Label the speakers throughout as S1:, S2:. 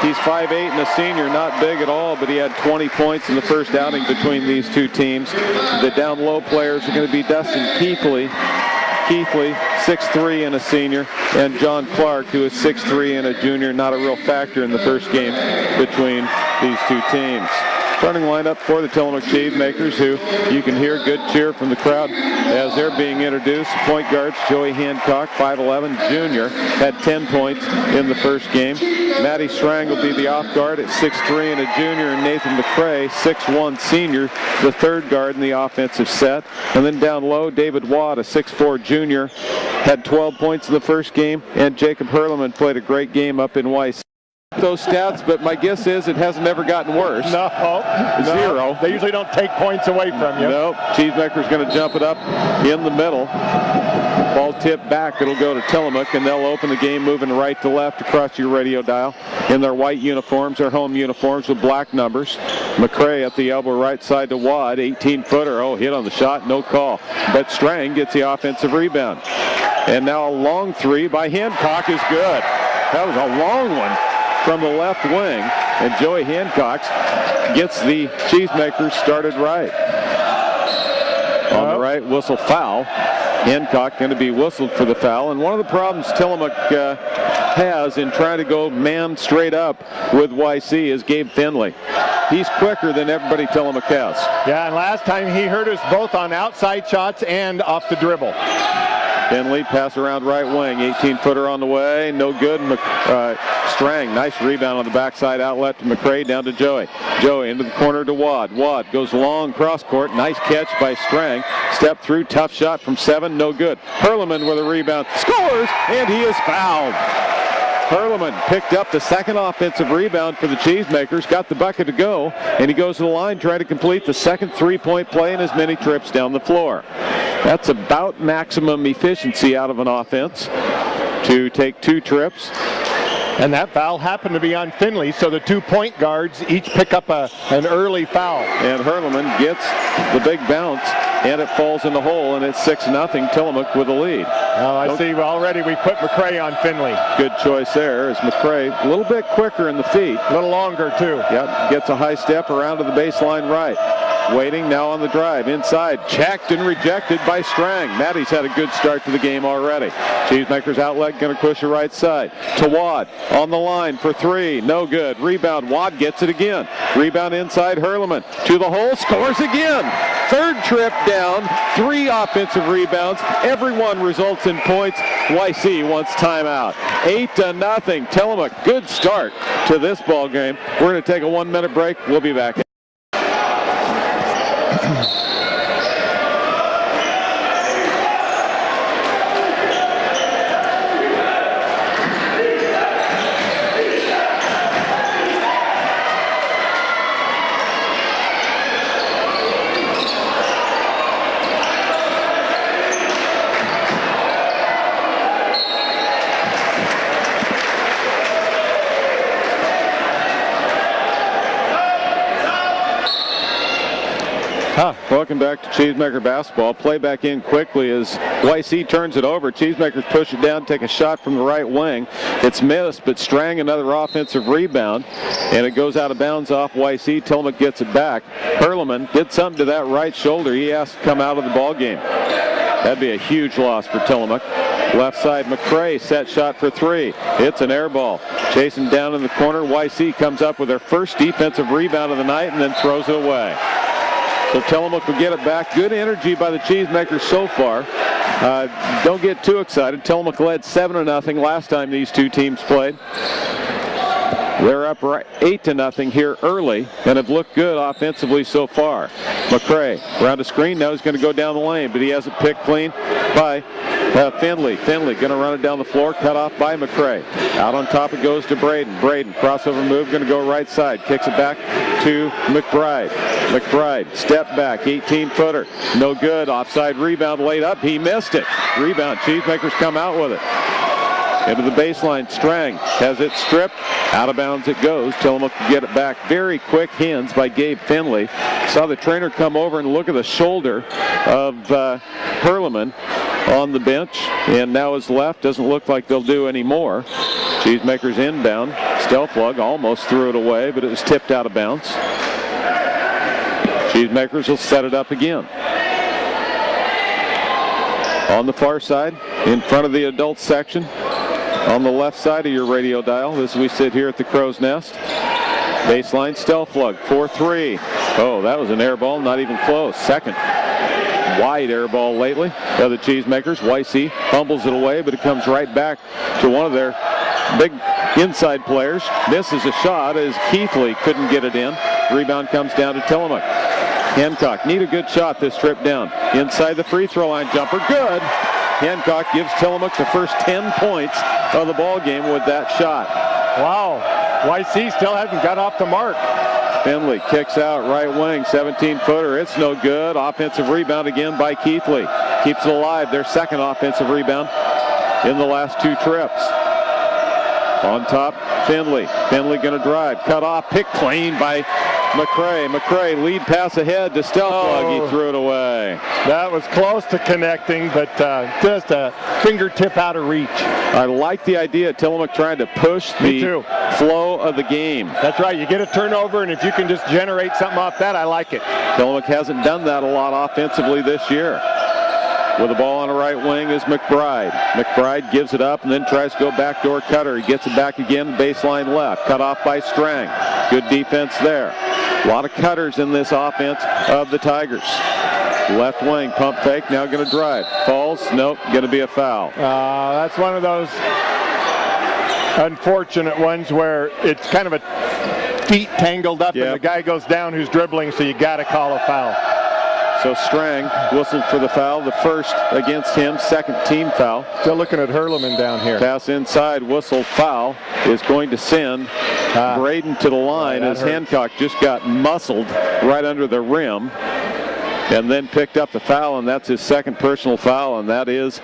S1: He's 5'8" and a senior, not big at all, but he had 20 points in the first outing between these two teams. The down low players are going to be Dustin Keithley, 6'3" and a senior, and John Clark, who is 6'3" and a junior, not a real factor in the first game between these two teams. Starting lineup for the Tillamook Cheesemakers, who you can hear good cheer from the crowd as they're being introduced. Point guards, Joey Hancock, 5'11", junior, had 10 points in the first game. Matty Strang will be the off guard at 6'3" and a junior, and Nathan McCrae, 6'1", senior, the third guard in the offensive set. And then down low, David Watt, a 6'4", junior, had 12 points in the first game, and Jacob Hurleman played a great game up in Weiss. Those stats, but my guess is it hasn't ever gotten worse.
S2: No.
S1: 0.
S2: They usually don't take points away from you.
S1: Nope. Cheesemaker's going to jump it up in the middle. Ball tipped back. It'll go to Tillamook, and they'll open the game moving right to left across your radio dial in their white uniforms, their home uniforms with black numbers. McCrae at the elbow right side to Wad, 18-footer. Oh, hit on the shot, no call. But Strang gets the offensive rebound. And now a long three by Hancock is good. That was a long one from the left wing, and Joey Hancock gets the Cheesemakers started right. On the right, whistle foul. Hancock going to be whistled for the foul, and one of the problems Tillamook has in trying to go man straight up with YC is Gabe Finley. He's quicker than everybody Tillamook has.
S2: Yeah, and last time he hurt us both on outside shots and off the dribble.
S1: Finley, pass around right wing, 18-footer on the way, no good. Strang, nice rebound on the backside outlet to McCrae, down to Joey. Joey into the corner to Wad. Wad goes long cross court, nice catch by Strang. Step through, tough shot from 7, no good. Hurleman with a rebound, scores, and he is fouled. Hurleman picked up the second offensive rebound for the Cheesemakers, got the bucket to go, and he goes to the line trying to complete the second three-point play in as many trips down the floor. That's about maximum efficiency out of an offense to take 2 trips.
S2: And that foul happened to be on Finley, so the 2 point guards each pick up an early foul.
S1: And Hurleman gets the big bounce, and it falls in the hole, and it's 6-0 Tillamook with the lead.
S2: Oh, I see. Already we put McCrae on Finley.
S1: Good choice there, as McCrae a little bit quicker in the feet.
S2: A little longer, too.
S1: Yep, gets a high step around to the baseline right. Waiting now on the drive. Inside, checked and rejected by Strang. Matty's had a good start to the game already. Cheesemakers outlet, going to push the right side. To Wad, on the line for 3. No good. Rebound, Wad gets it again. Rebound inside, Hurleman. To the hole, scores again. Third trip down, 3 offensive rebounds. Everyone results in points. YC wants timeout. 8-0. Tillamook, good start to this ball game. We're going to take a 1-minute break. We'll be back. Welcome back to Cheesemaker Basketball. Play back in quickly as YC turns it over. Cheesemakers push it down, take a shot from the right wing. It's missed, but Strang another offensive rebound, and it goes out of bounds off YC. Tillamook gets it back. Hurleman did something to that right shoulder. He has to come out of the ball game. That'd be a huge loss for Tillamook. Left side, McCrae, set shot for 3. It's an air ball. Chasing down in the corner, YC comes up with their first defensive rebound of the night and then throws it away. So Tillamook will get it back. Good energy by the Cheesemakers so far. Don't get too excited. Tillamook led 7-0 last time these two teams played. They're up 8-0 here early and have looked good offensively so far. McCrae around a screen. Now he's going to go down the lane, but he has it picked clean by Finley. Finley going to run it down the floor, cut off by McCrae. Out on top it goes to Braden. Braden, crossover move, going to go right side. Kicks it back to McBride. McBride, step back, 18-footer. No good. Offside rebound laid up. He missed it. Rebound. Cheesemakers come out with it. Into the baseline, Strang has it stripped. Out of bounds it goes. Tillamook can get it back. Very quick hands by Gabe Finley. Saw the trainer come over and look at the shoulder of Hurleman on the bench. And now his left. Doesn't look like they'll do any more. Cheesemakers inbound. Stelflug almost threw it away, but it was tipped out of bounds. Cheesemakers will set it up again. On the far side, in front of the adult section, on the left side of your radio dial, as we sit here at the Crow's Nest. Baseline, Stelflug, 4-3. Oh, that was an air ball, not even close. Second wide air ball lately of the Cheesemakers. YC fumbles it away, but it comes right back to one of their big inside players. Misses a shot as Keithley couldn't get it in. Rebound comes down to Tillamook. Hancock need a good shot this trip down. Inside the free throw line jumper. Good. Hancock gives Tillamook the first 10 points of the ball game with that shot.
S2: Wow. YC still hasn't got off the mark.
S1: Finley kicks out right wing, 17-footer. It's no good. Offensive rebound again by Keithley. Keeps it alive. Their second offensive rebound in the last two trips. On top, Finley. Finley going to drive. Cut off. Pick clean by McCray. McCray lead pass ahead to Stelflug. He threw it away.
S2: That was close to connecting, but just a fingertip out of reach.
S1: I like the idea of Tillamook trying to push the flow of the game.
S2: That's right. You get a turnover, and if you can just generate something off that, I like it.
S1: Tillamook hasn't done that a lot offensively this year. With the ball on the right wing is McBride. McBride gives it up and then tries to go backdoor cutter. He gets it back again, baseline left. Cut off by Strang. Good defense there. A lot of cutters in this offense of the Tigers. Left wing, pump fake, now going to drive. Falls, nope, going to be a foul.
S2: That's one of those unfortunate ones where it's kind of a feet tangled up and the guy goes down who's dribbling, so you got to call a foul.
S1: So Strang whistled for the foul, the first against him, second team foul.
S2: Still looking at Hurleman down here.
S1: Pass inside, whistle, foul is going to send Braden to the line as Hancock just got muscled right under the rim and then picked up the foul, and that's his second personal foul, and that is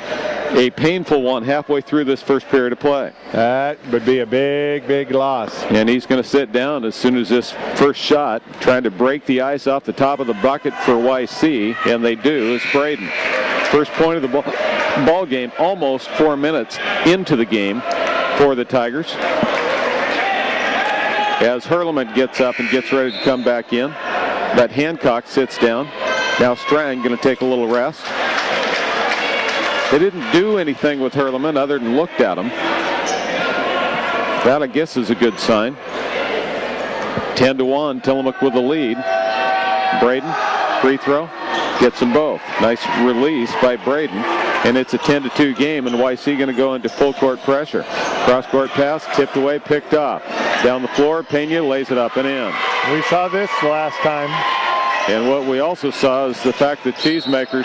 S1: a painful one halfway through this first period of play.
S2: That would be a big, big loss.
S1: And he's going to sit down as soon as this first shot, trying to break the ice off the top of the bucket for YC, and they do, is Braden. First point of the ball game, almost 4 minutes into the game for the Tigers. As Hurleman gets up and gets ready to come back in, but Hancock sits down. Now Strang going to take a little rest. They didn't do anything with Hurleman other than looked at him. That, I guess, is a good sign. 10-1, Tillamook with the lead. Braden, free throw, gets them both. Nice release by Braden, and it's a 10-2 game, and YC going to go into full court pressure. Cross-court pass, tipped away, picked up. Down the floor, Pena lays it up and in.
S2: We saw this last time.
S1: And what we also saw is the fact that Cheesemakers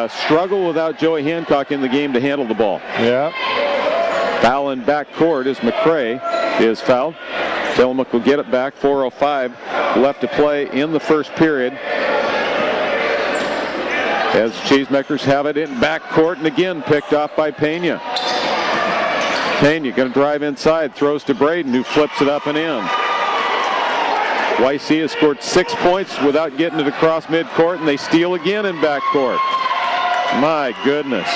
S1: struggle without Joey Hancock in the game to handle the ball.
S2: Yeah.
S1: Foul in back court as McCray is fouled. Tillamook will get it back. 4:05 left to play in the first period. As the Cheesemakers have it in back court, and again picked off by Pena. Pena going to drive inside, throws to Braden, who flips it up and in. YC has scored 6 points without getting it across midcourt, and they steal again in backcourt. My goodness.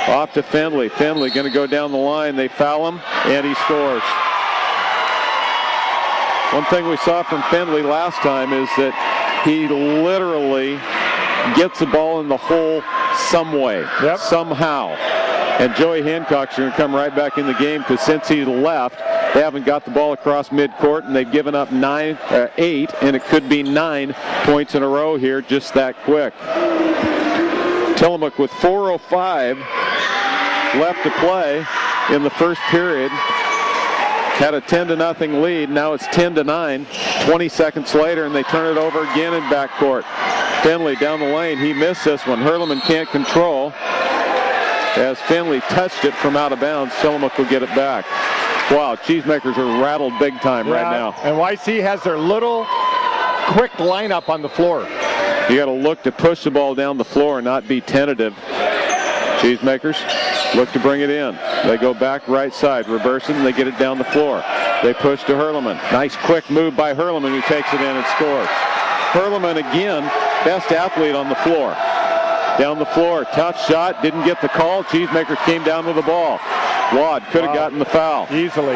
S1: Off to Finley. Finley going to go down the line. They foul him, and he scores. One thing we saw from Finley last time is that he literally gets the ball in the hole some way, somehow. And Joey Hancock's going to come right back in the game because since he left, they haven't got the ball across midcourt, and they've given up 8, and it could be 9 points in a row here just that quick. Tillamook with 4:05 left to play in the first period. Had a 10-0 lead. Now it's 10-9. 20 seconds later, and they turn it over again in backcourt. Finley down the lane. He missed this one. Hurleman can't control. As Finley touched it from out of bounds, Tillamook will get it back. Wow, Cheesemakers are rattled big time right now.
S2: And YC has their little quick lineup on the floor.
S1: You got to look to push the ball down the floor and not be tentative. Cheesemakers look to bring it in. They go back right side, reverse it, and they get it down the floor. They push to Hurleman. Nice quick move by Hurleman, who takes it in and scores. Hurleman again, best athlete on the floor. Down the floor, tough shot, didn't get the call. Cheesemakers came down with the ball. Wad could have gotten the foul.
S2: Easily.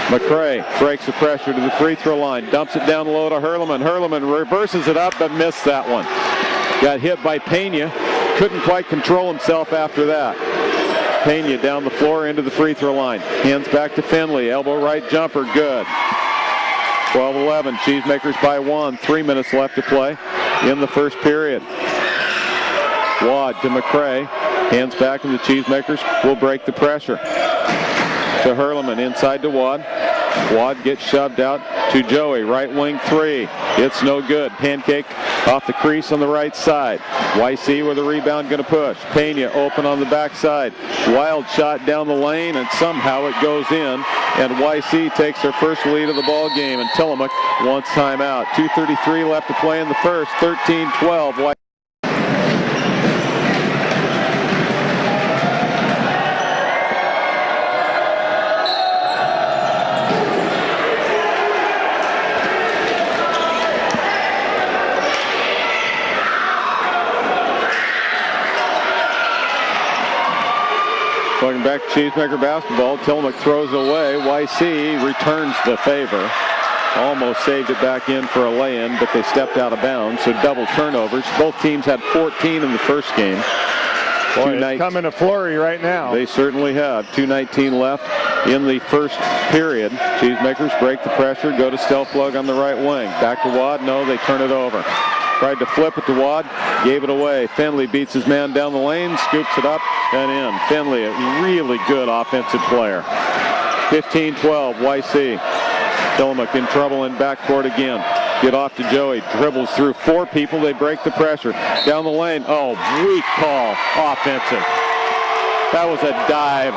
S1: McCray breaks the pressure to the free throw line, dumps it down low to Hurleman. Hurleman reverses it up, but missed that one. Got hit by Pena. Couldn't quite control himself after that. Pena down the floor into the free throw line. Hands back to Finley. Elbow right jumper. Good. 12-11. Cheesemakers by 1. 3 minutes left to play in the first period. Wad to McCray. Hands back and the Cheesemakers will break the pressure. To Hurleman, inside to Wad. Wad gets shoved out to Joey. Right wing 3. It's no good. Pancake off the crease on the right side. YC with a rebound going to push. Pena open on the backside. Wild shot down the lane, and somehow it goes in. And YC takes their first lead of the ball game, and Tillamook wants timeout. 2:33 left to play in the first. 13-12. Welcome back to Cheesemaker Basketball. Tillamook throws away. YC returns the favor. Almost saved it back in for a lay-in, but they stepped out of bounds, so double turnovers. Both teams had 14 in the first game.
S2: Boy, it's coming a flurry right now.
S1: They certainly have. 2:19 left in the first period. Cheesemakers break the pressure, go to Stelflug on the right wing. Back to Wad. No, they turn it over. Tried to flip it to Wad, gave it away. Finley beats his man down the lane, scoops it up and in. Finley, a really good offensive player. 15-12, YC. Tillamook in trouble in backcourt again. Get off to Joey, dribbles through 4 people, they break the pressure. Down the lane, oh, weak call, offensive. That was a dive.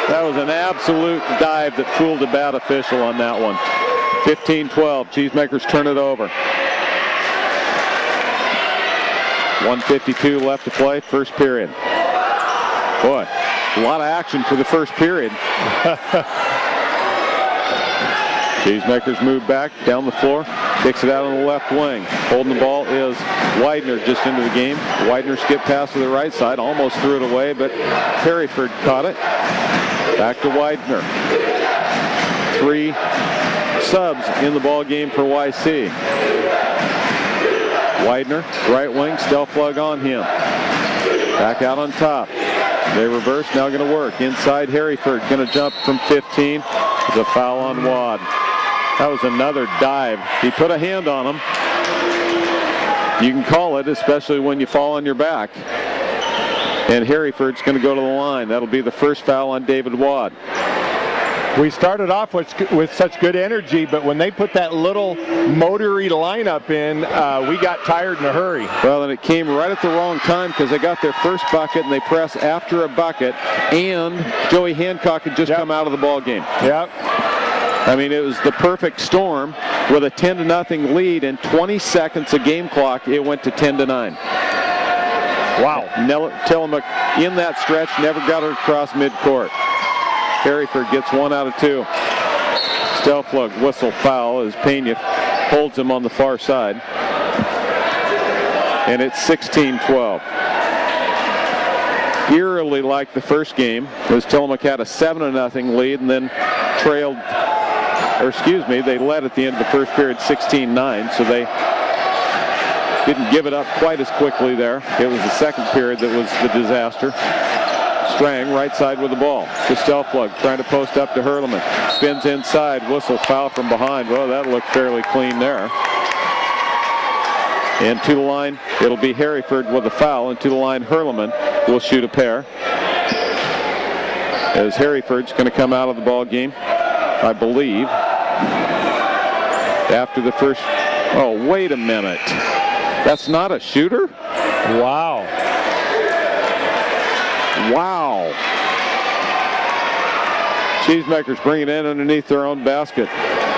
S1: That was an absolute dive that fooled a bad official on that one. 15-12, Cheesemakers turn it over. 1:52 left to play, first period. Boy, a lot of action for the first period. Cheesemakers move back down the floor, kicks it out on the left wing. Holding the ball is Widener just into the game. Widener skipped past to the right side, almost threw it away, but Perryford caught it. Back to Widener. 3 subs in the ball game for YC. Widener, right wing, Stelflug on him. Back out on top. They reverse, now going to work. Inside, Harryford going to jump from 15. There's a foul on Wad. That was another dive. He put a hand on him. You can call it, especially when you fall on your back. And Harryford's going to go to the line. That'll be the first foul on David Wad.
S2: We started off with such good energy, but when they put that little motory lineup in, we got tired in a hurry.
S1: Well, and it came right at the wrong time because they got their first bucket and they press after a bucket, and Joey Hancock had just come out of the ball game.
S2: Yep.
S1: I mean, it was the perfect storm. With a 10-0 lead and 20 seconds of game clock, it went to 10-9.
S2: Wow.
S1: Tillamook in that stretch never got it across midcourt. Harryford gets 1 out of 2. Stelflug whistle foul as Pena holds him on the far side. And it's 16-12. Eerily like the first game, as Tillamook had a 7-0 lead and then trailed, or excuse me, they led at the end of the first period 16-9, so they didn't give it up quite as quickly there. It was the second period that was the disaster. Strang right side with the ball. To Stelflug trying to post up to Hurleman. Spins inside. Whistle foul from behind. Well, that looked fairly clean there. And to the line, it'll be Harryford with a foul. And to the line, Hurleman will shoot a pair. As Harryford's going to come out of the ball game, I believe, after the first. Oh, wait a minute. That's not a shooter?
S2: Wow.
S1: Wow. Cheesemakers bring it in underneath their own basket.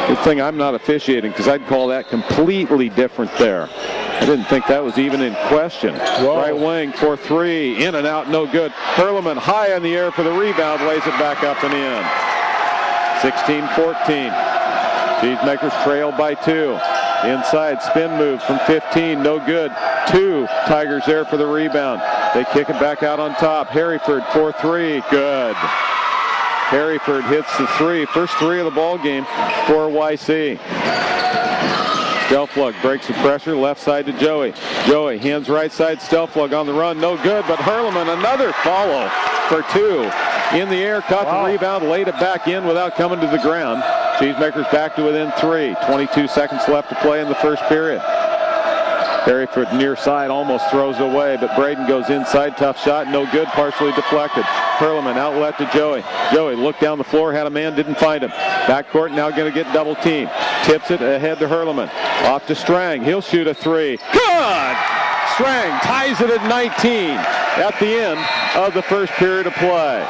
S1: Good thing I'm not officiating because I'd call that completely different there. I didn't think that was even in question.
S2: Whoa.
S1: Right wing for 3. In and out, no good. Hurleman high in the air for the rebound, lays it back up and in. 16-14. Cheesemakers trail by 2. Inside, spin move from 15, no good. 2 Tigers there for the rebound. They kick it back out on top. Harryford 4-3, good. Harryford hits the three. First three of the ball game for YC. Stelflug breaks the pressure, left side to Joey. Joey, hands right side, Stelflug on the run, no good, but Herleman, another follow for two. In the air, caught the rebound, laid it back in without coming to the ground. Cheesemakers back to within 3. 22 seconds left to play in the first period. Harryford near side almost throws it away, but Braden goes inside, tough shot, no good, partially deflected. Herleman outlet to Joey. Joey looked down the floor, had a man, didn't find him. Backcourt now going to get double team. Tips it ahead to Herleman. Off to Strang. He'll shoot a three. Good! Strang ties it at 19 at the end of the first period of play.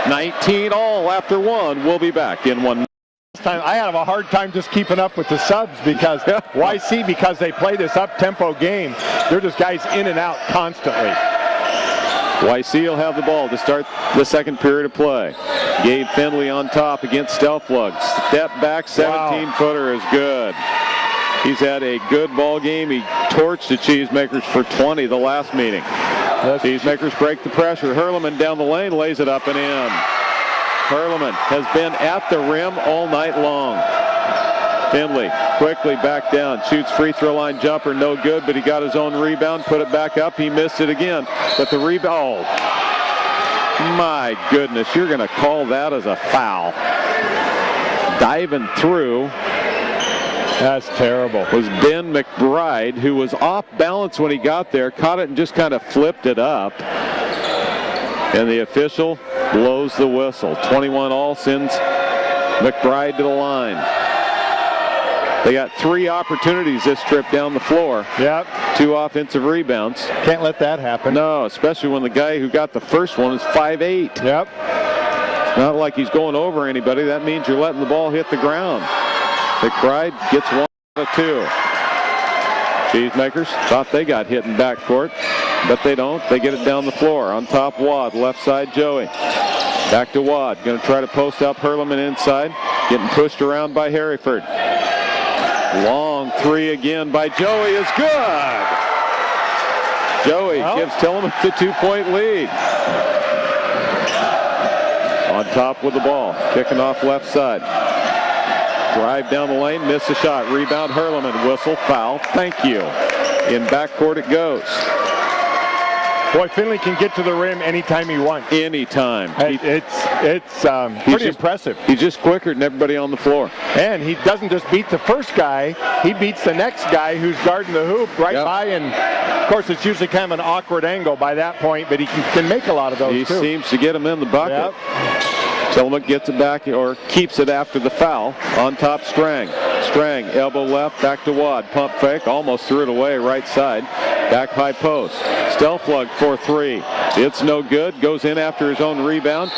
S1: 19 all after one. We'll be back in 1 minute.
S2: I have a hard time just keeping up with the subs because YC, because they play this up-tempo game, they're just guys in and out constantly.
S1: YC will have the ball to start the second period of play. Gabe Findlay on top against Stelflug. Step back, 17-footer is good. He's had a good ball game. He torched the Cheesemakers for 20 the last meeting. Cheesemakers break the pressure. Herleman down the lane, lays it up and in. Herleman has been at the rim all night long. Findlay quickly back down, shoots free throw line jumper, no good, but he got his own rebound, put it back up, he missed it again. But the rebound, my goodness, you're going to call that as a foul. Diving through.
S2: That's terrible.
S1: Was Ben McBride, who was off balance when he got there, caught it and just kind of flipped it up. And the official blows the whistle. 21 all sends McBride to the line. They got 3 opportunities this trip down the floor.
S2: Yep.
S1: 2 offensive rebounds.
S2: Can't let that happen.
S1: No, especially when the guy who got the first one is 5'8".
S2: Yep.
S1: Not like he's going over anybody. That means you're letting the ball hit the ground. McBride gets 1 out of 2. Cheesemakers thought they got hit in backcourt, but they don't. They get it down the floor. On top, Wad. Left side, Joey. Back to Wad. Going to try to post up Herleman inside. Getting pushed around by Harryford. Long three again by Joey is good. Joey gives Tillamook the 2-point lead. On top with the ball. Kicking off left side. Drive down the lane, miss the shot. Rebound, Herleman. Whistle, foul. Thank you. In backcourt it goes.
S2: Boy, Findlay can get to the rim anytime he wants.
S1: Anytime.
S2: It's pretty impressive.
S1: He's just quicker than everybody on the floor.
S2: And he doesn't just beat the first guy, he beats the next guy who's guarding the hoop right by. And, of course, it's usually kind of an awkward angle by that point, but he can make a lot of those,
S1: He seems to get him in the bucket. Tillamook gets it back, or keeps it after the foul. On top, Strang. Strang, elbow left, back to Wad. Pump fake, almost threw it away, right side. Back high post. Stelflug for 3. It's no good. Goes in after his own rebound.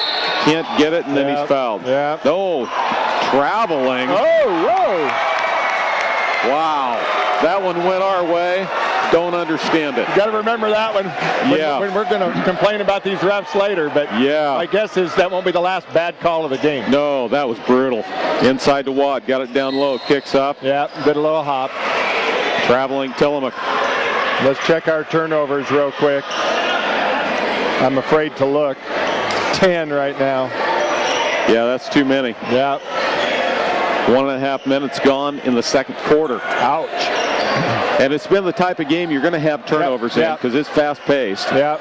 S1: Can't get it, and then he's fouled. No, traveling.
S2: Oh, whoa.
S1: Wow. That one went our way. Don't understand it.
S2: You got to remember that one when we're going to complain about these refs later. But my guess is that won't be the last bad call of the game.
S1: No, that was brutal. Inside to Wad. Got it down low. Kicks up.
S2: Yeah, did a little hop.
S1: Traveling Tillamook.
S2: Let's check our turnovers real quick. I'm afraid to look. 10 right now.
S1: Yeah, that's too many.
S2: Yeah.
S1: 1.5 minutes gone in the second quarter.
S2: Ouch.
S1: And it's been the type of game you're going to have turnovers in because it's fast-paced.
S2: Yeah,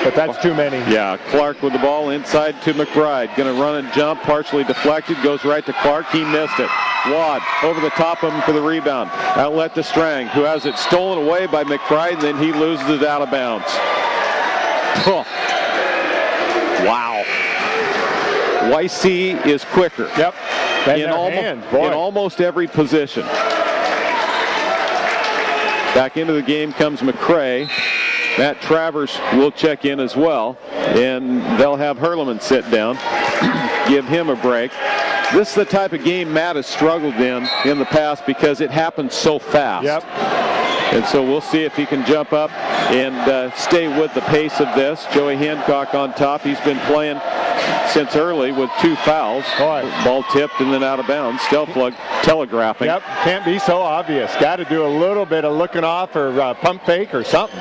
S2: but that's too many.
S1: Yeah, Clark with the ball inside to McBride. Going to run and jump, partially deflected, goes right to Clark. He missed it. Wad over the top of him for the rebound. Outlet to Strang, who has it stolen away by McBride, and then he loses it out of bounds. Oh. Wow. YC is quicker.
S2: Yep.
S1: In almost every position. Back into the game comes McCray. Matt Travers will check in as well. And they'll have Herleman sit down, give him a break. This is the type of game Matt has struggled in the past because it happens so fast.
S2: Yep.
S1: And so we'll see if he can jump up and stay with the pace of this. Joey Hancock on top. He's been playing since early with 2 fouls. Ball tipped and then out of bounds. Stelflug telegraphing.
S2: Yep, can't be so obvious. Got to do a little bit of looking off or pump fake or something.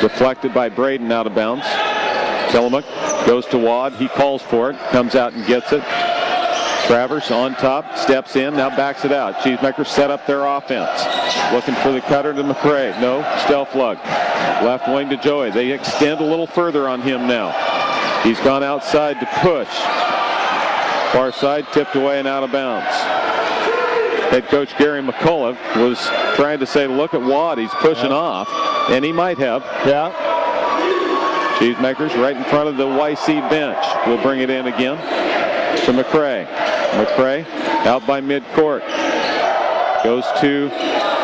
S1: Deflected by Braden out of bounds. Tillamook Goes to Wad. He calls for it. Comes out and gets it. Travers on top. Steps in. Now backs it out. Cheesemakers set up their offense. Looking for the cutter to McCray. No. Stelflug. Left wing to Joey. They extend a little further on him now. He's gone outside to push. Far side, tipped away and out of bounds. Head coach Gary McCullough was trying to say, look at Wad, he's pushing off. And he might have.
S2: Yeah.
S1: Cheesemakers right in front of the YC bench. We'll bring it in again to McCray. McCray out by midcourt. Goes to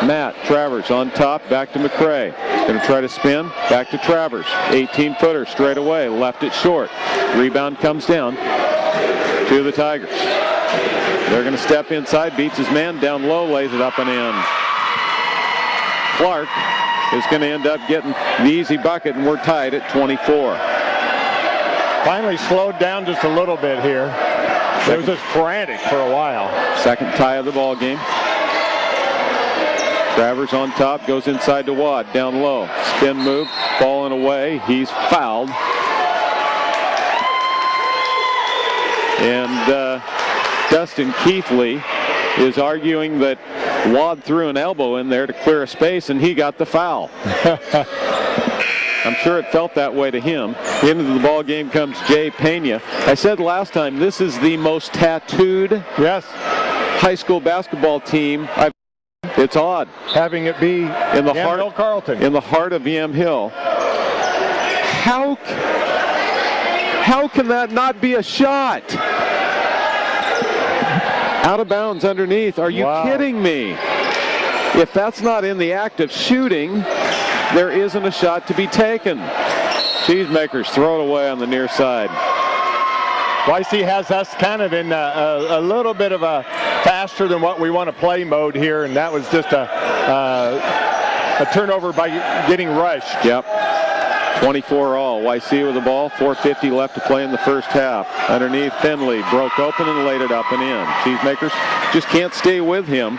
S1: Matt Travers on top, back to McCray. Going to try to spin, back to Travers. 18-footer straight away, left it short. Rebound comes down to the Tigers. They're going to step inside, beats his man down low, lays it up and in. Clark is going to end up getting the easy bucket, and we're tied at 24.
S2: Finally slowed down just a little bit here. It was just frantic for a while.
S1: Second tie of the ball game. Travers on top, goes inside to Wad, down low. Spin move, falling away. He's fouled. And Dustin Keithley is arguing that Wad threw an elbow in there to clear a space, and he got the foul. I'm sure it felt that way to him. Into the ball game comes Jay Pena. I said last time, this is the most tattooed high school basketball team I've. It's odd
S2: having it be
S1: in the
S2: Yamhill-Carlton,
S1: in the heart of Yamhill. How can that not be a shot? Out of bounds underneath. Are you kidding me? If that's not in the act of shooting, there isn't a shot to be taken. Cheesemakers throw it away on the near side.
S2: YC has us kind of in a little bit of a faster than what we want to play mode here, and that was just a turnover by getting rushed.
S1: Yep. 24 all. YC with the ball. 4:50 left to play in the first half. Underneath, Finley broke open and laid it up and in. Cheesemakers just can't stay with him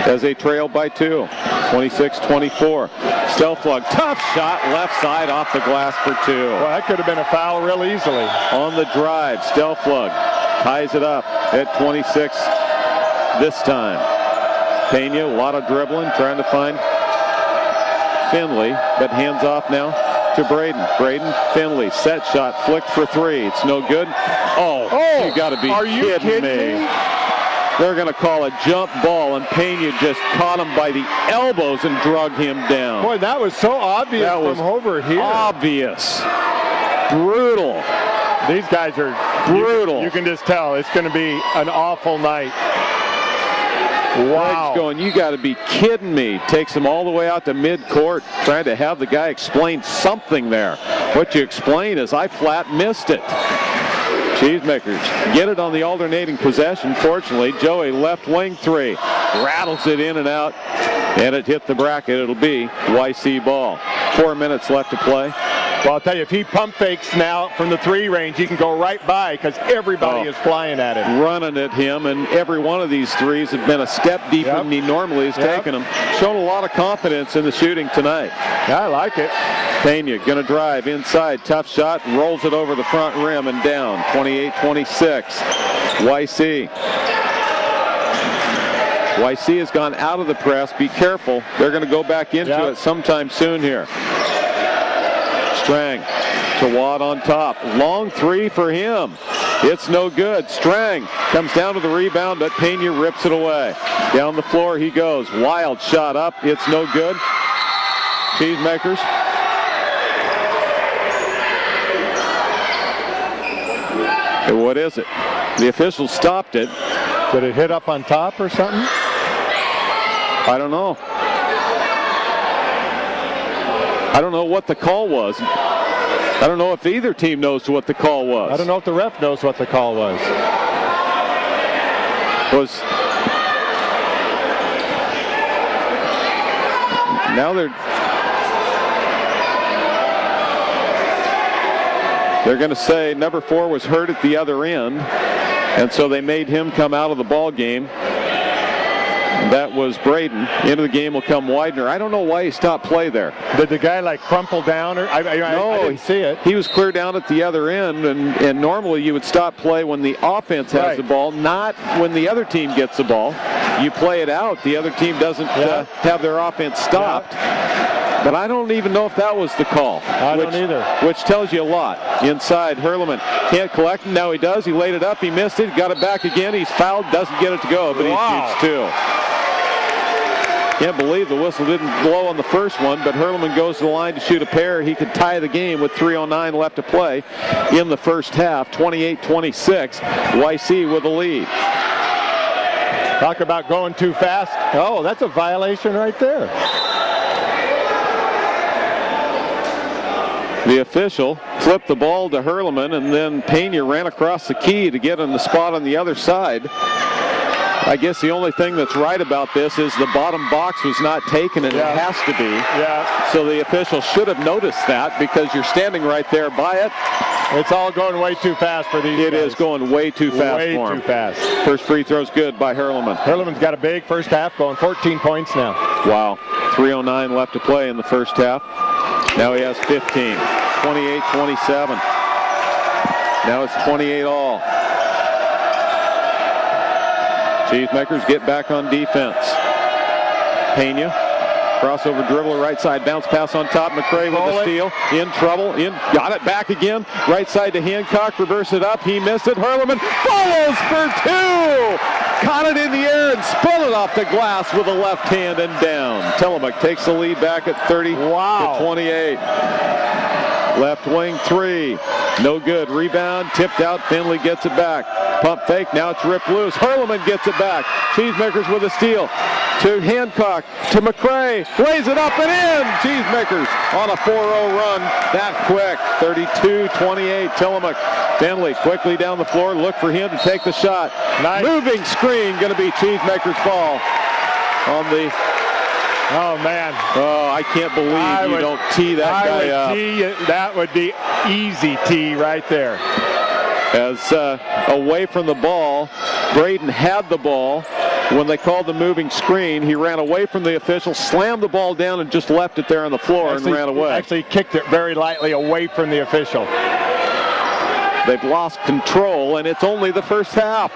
S1: as they trail by 2. 26-24. Stelflug, tough shot, left side off the glass for 2.
S2: Well, that could have been a foul real easily.
S1: On the drive, Stelflug ties it up at 26 this time. Pena, a lot of dribbling, trying to find Finley, but hands off now to Braden. Braden, Finley, set shot, flicked for 3. It's no good. Oh, you got to be kidding me. They're going to call a jump ball, and Pena just caught him by the elbows and drug him down.
S2: Boy, that was so obvious from over here.
S1: Obvious. Brutal.
S2: These guys are brutal. You can just tell it's going to be an awful night. Wow.
S1: Greg's going, you got to be kidding me. Takes him all the way out to midcourt, trying to have the guy explain something there. What you explain is I flat missed it. Cheesemakers get it on the alternating possession. Fortunately, Joey left wing 3. Rattles it in and out, and it hit the bracket. It'll be YC ball. 4 minutes left to play.
S2: Well, I'll tell you, if he pump fakes now from the 3 range, he can go right by because everybody is flying at him.
S1: Running at him, and every one of these threes have been a step deeper than he normally has taken them. Shown a lot of confidence in the shooting tonight.
S2: Yeah, I like it.
S1: Pena going to drive inside. Tough shot. Rolls it over the front rim and down. 28-26. YC. YC has gone out of the press. Be careful. They're going to go back into it sometime soon here. Strang to Wad on top. Long 3 for him. It's no good. Strang comes down to the rebound, but Pena rips it away. Down the floor he goes. Wild shot up. It's no good. Cheesemakers. What is it? The officials stopped it.
S2: Did it hit up on top or something?
S1: I don't know. I don't know what the call was. I don't know if either team knows what the call was.
S2: I don't know if the ref knows what the call was.
S1: Now they're going to say number 4 was hurt at the other end, and so they made him come out of the ball game. That was Braden. Into the game will come Widener. I don't know why he stopped play there.
S2: Did the guy like crumple down? Or I didn't see it.
S1: He was clear down at the other end, and normally you would stop play when the offense has the ball, not when the other team gets the ball. You play it out. The other team doesn't have their offense stopped. But I don't even know if that was the call.
S2: I don't either.
S1: Which tells you a lot. Inside, Hurleman can't collect it. Now he does. He laid it up. He missed it. Got it back again. He's fouled. Doesn't get it to go, but he shoots two. Can't believe the whistle didn't blow on the first one, but Hurleman goes to the line to shoot a pair. He could tie the game with 3:09 left to play in the first half. 28-26. YC with the lead.
S2: Talk about going too fast. Oh, that's a violation right there.
S1: The official flipped the ball to Hurleman, and then Pena ran across the key to get in the spot on the other side. I guess the only thing that's right about this is the bottom box was not taken, and it has to be.
S2: Yeah.
S1: So the official should have noticed that because you're standing right there by it.
S2: It's all going way too fast for these guys.
S1: It is going way too fast
S2: way
S1: for him.
S2: Way too fast.
S1: First free throw's good by Hurleman.
S2: Hurleman's got a big first half going, 14 points now.
S1: Wow. 3:09 left to play in the first half. Now he has 15. 28-27. Now it's 28 all. Cheesemakers get back on defense. Pena, crossover dribbler, right side, bounce pass on top. McCray with the steal. In trouble. Got it back again. Right side to Hancock. Reverse it up. He missed it. Hurleman follows for two. Caught it in the air and spun it off the glass with a left hand and down. Tillamook takes the lead back at 30 to 28. Left wing three. No good. Rebound. Tipped out. Finley gets it back. Pump fake. Now it's ripped loose. Hurleman gets it back. Cheesemakers with a steal. To Hancock. To McCray. Lays it up and in. Cheesemakers on a 4-0 run. That quick. 32-28. Tillamook. Finley quickly down the floor. Look for him to take the shot.
S2: Nice.
S1: Moving screen. Going to be Cheesemakers' ball on the...
S2: Oh, man.
S1: Oh, I can't believe you don't tee that guy up.
S2: That would be easy tee right there.
S1: As away from the ball, Braden had the ball. When they called the moving screen, he ran away from the official, slammed the ball down, and just left it there on the floor and ran away.
S2: Actually kicked it very lightly away from the official.
S1: They've lost control, and it's only the first half.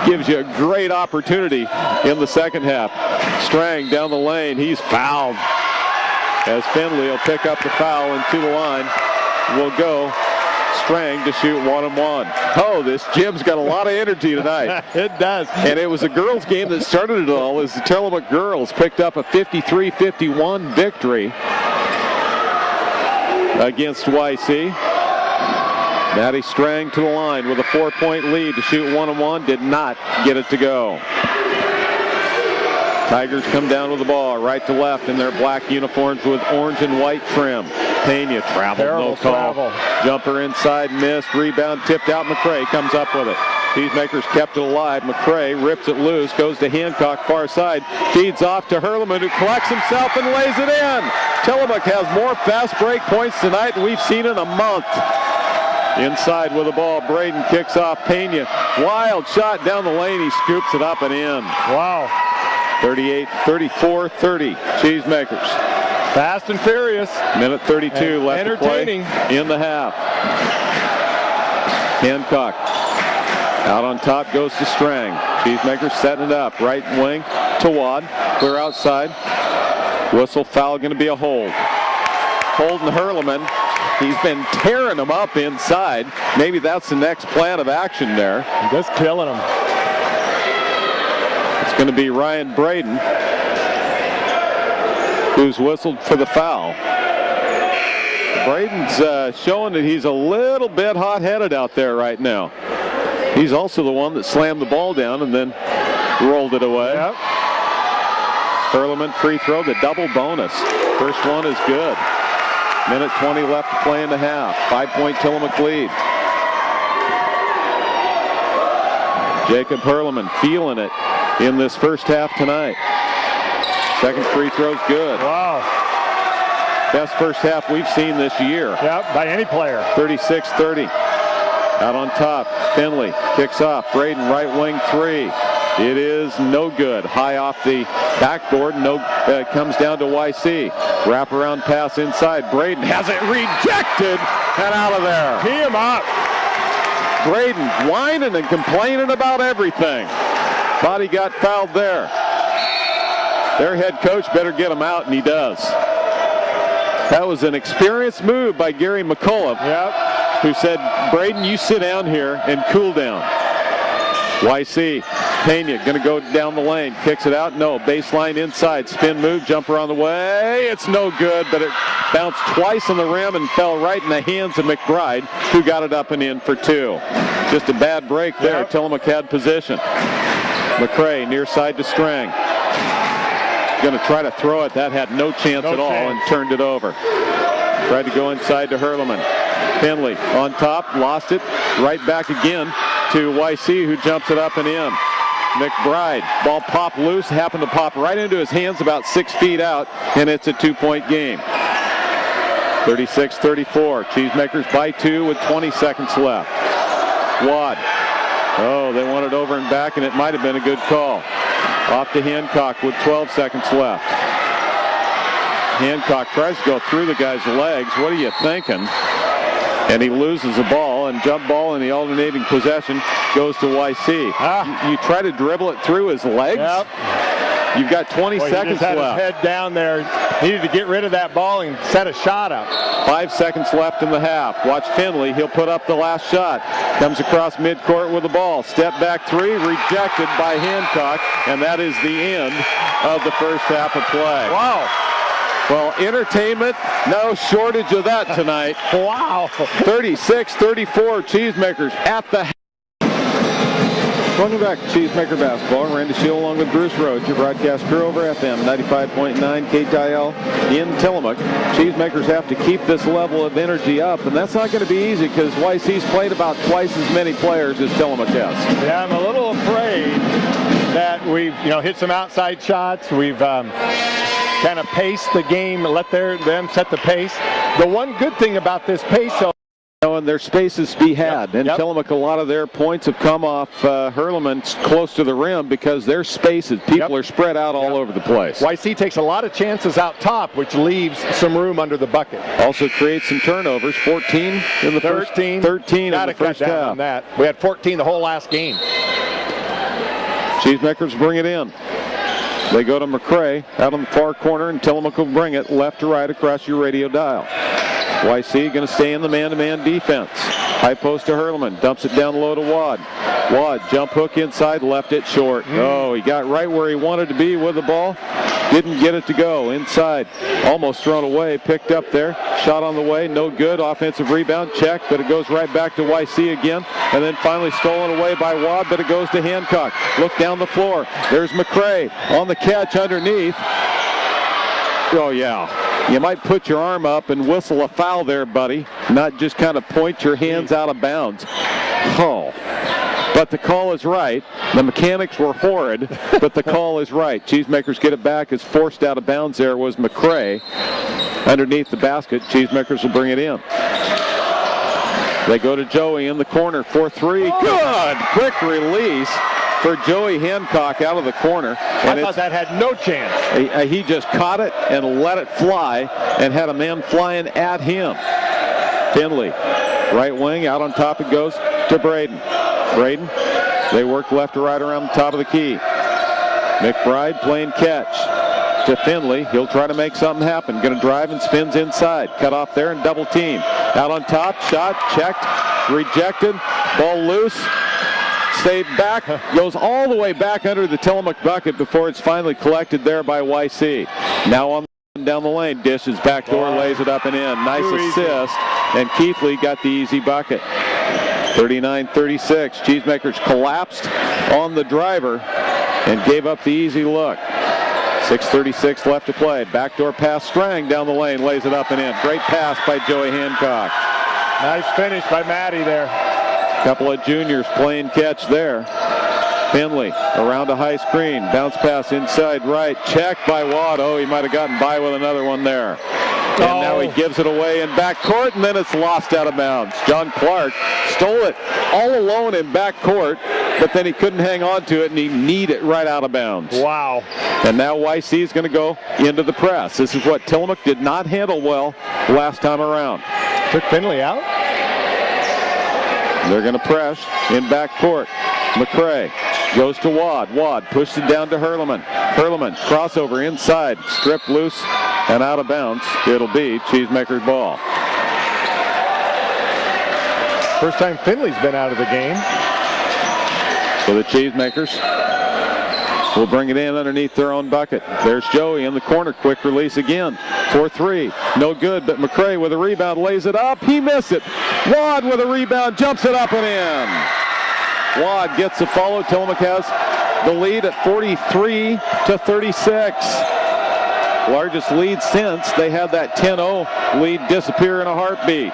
S1: Gives you a great opportunity in the second half. Strang down the lane. He's fouled. As Finley will pick up the foul and to the line will go Strang to shoot 1-on-1. Oh, this gym's got a lot of energy tonight.
S2: It does.
S1: And it was a girls' game that started it all as the Tillamook girls picked up a 53-51 victory against YC. Maddie Strang to the line with a 4-point lead to shoot 1-on-1. Did not get it to go. Tigers come down with the ball right to left in their black uniforms with orange and white trim. Pena traveled, no call. Jumper inside, missed. Rebound tipped out. McCray comes up with it. Cheesemakers kept it alive. McCray rips it loose, goes to Hancock, far side. Feeds off to Hurleman, who collects himself and lays it in. Tillamook has more fast break points tonight than we've seen in a month. Inside with the ball, Braden kicks off. Pena, wild shot down the lane. He scoops it up and in.
S2: Wow.
S1: 34-30, Cheesemakers.
S2: Fast and furious.
S1: Minute 32 left to play in the half. Hancock out on top goes to Strang. Cheesemakers setting it up. Right wing to Wad. Clear outside. Whistle, foul, going to be a hold. Holding Hurleman. He's been tearing them up inside. Maybe that's the next plan of action there.
S2: Just killing them.
S1: It's going to be Ryan Braden who's whistled for the foul. Braden's showing that he's a little bit hot-headed out there right now. He's also the one that slammed the ball down and then rolled it away.
S2: Yep.
S1: Hurleman free throw, the double bonus. First one is good. Minute 20 left to play in the half. 5-point Tillamook lead. Jacob Hurleman feeling it in this first half tonight. Second free throw's good.
S2: Wow.
S1: Best first half we've seen this year.
S2: Yep, by any player.
S1: 36-30. Out on top, Finley kicks off. Braden right wing three. It is no good. High off the backboard. Comes down to YC. Wraparound pass inside. Braden has it rejected and out of there.
S2: Tee him up.
S1: Braden whining and complaining about everything. Thought he got fouled there. Their head coach better get him out, and he does. That was an experienced move by Gary McCullough, who said, Braden, you sit down here and cool down. YC, Pena going to go down the lane. Kicks it out. No. Baseline inside. Spin move. Jumper on the way. It's no good, but it bounced twice on the rim and fell right in the hands of McBride, who got it up and in for two. Just a bad break there. Tillamook had possession. McCray near side to Strang. Going to try to throw it. That had no chance at all and turned it over. Tried to go inside to Hurleman. Finley on top. Lost it. Right back again to YC, who jumps it up and in. McBride, ball popped loose, happened to pop right into his hands about 6 feet out, and it's a 2-point game. 36-34. Cheesemakers by 2 with 20 seconds left. Wad. Oh, they want it over and back, and it might have been a good call. Off to Hancock with 12 seconds left. Hancock tries to go through the guy's legs. What are you thinking? And he loses the ball, and jump ball in the alternating possession goes to YC. You try to dribble it through his legs? You've got 20 seconds
S2: left.
S1: left.
S2: His head down there. Needed to get rid of that ball and set a shot up.
S1: 5 seconds left in the half. Watch Finley. He'll put up the last shot. Comes across midcourt with the ball. Step back three. Rejected by Hancock. And that is the end of the first half of play.
S2: Wow.
S1: Well, entertainment, no shortage of that tonight.
S2: Wow.
S1: 36-34, Cheesemakers at the half. Welcome back to Cheesemaker Basketball. Randy Shield along with Bruce Rhodes, your broadcast crew over FM 95.9 KTIL in Tillamook. Cheesemakers have to keep this level of energy up, and that's not going to be easy because YC's played about twice as many players as Tillamook has.
S2: Yeah, I'm a little afraid that we've hit some outside shots. We've kind of paced the game, let them set the pace. The one good thing about this pace, though,
S1: and their spaces be had. And Tillamook, a lot of their points have come off Hurleman close to the rim because their spaces, people are spread out all over the place.
S2: YC takes a lot of chances out top, which leaves some room under the bucket.
S1: Also creates some turnovers. 14 in the
S2: 13
S1: in the first half.
S2: On that. We had 14 the whole last game.
S1: Cheesemakers bring it in. They go to McCray out on the far corner, and Tillamook will bring it left to right across your radio dial. YC going to stay in the man-to-man defense. High post to Hurleman. Dumps it down low to Wad. Wad, jump hook inside, left it short. Oh, he got right where he wanted to be with the ball. Didn't get it to go. Inside. Almost thrown away. Picked up there. Shot on the way. No good. Offensive rebound. Check, but it goes right back to YC again. And then finally stolen away by Wad, but it goes to Hancock. Look down the floor. There's McCray on the catch underneath. Oh, yeah. You might put your arm up and whistle a foul there, buddy. Not just kind of point your hands out of bounds. Oh. But the call is right. The mechanics were horrid, but the call is right. Cheesemakers get it back. As forced out of bounds there was McCray. Underneath the basket, Cheesemakers will bring it in. They go to Joey in the corner for three. Good! Quick release for Joey Hancock out of the corner.
S2: And I thought that had no chance.
S1: He just caught it and let it fly and had a man flying at him. Finley, right wing, out on top it goes to Braden. Braden, they work left to right around the top of the key. McBride playing catch to Finley. He'll try to make something happen. Going to drive and spins inside. Cut off there and double team. Out on top, shot, checked, rejected, ball loose. Stayed back, goes all the way back under the Tillamook bucket before it's finally collected there by YC. Now on down the lane, dishes backdoor, lays it up and in. Nice assist, and Keithley got the easy bucket. 39-36. Cheesemakers collapsed on the driver and gave up the easy look. 6:36 left to play. Backdoor pass, Strang down the lane, lays it up and in. Great pass by Joey Hancock.
S2: Nice finish by Matty there.
S1: Couple of juniors playing catch there. Finley around a high screen. Bounce pass inside right. Check by Watt. Oh, he might have gotten by with another one there. And now he gives it away in backcourt, and then it's lost out of bounds. John Clark stole it all alone in backcourt, but then he couldn't hang on to it, and he kneed it right out of bounds.
S2: Wow.
S1: And now YC is going to go into the press. This is what Tillamook did not handle well last time around.
S2: Took Finley out.
S1: They're going to press in backcourt. McCray goes to Wad. Wad pushes it down to Hurleman. Hurleman crossover inside, stripped loose and out of bounds. It'll be Cheesemaker's ball.
S2: First time Finley's been out of the game.
S1: So the Cheesemakers will bring it in underneath their own bucket. There's Joey in the corner. Quick release again. 4-3. No good, but McCray with a rebound lays it up. He missed it. Wad with a rebound jumps it up and in. Wad gets a follow. Tillamook has the lead at 43-36. Largest lead since they had that 10-0 lead disappear in a heartbeat.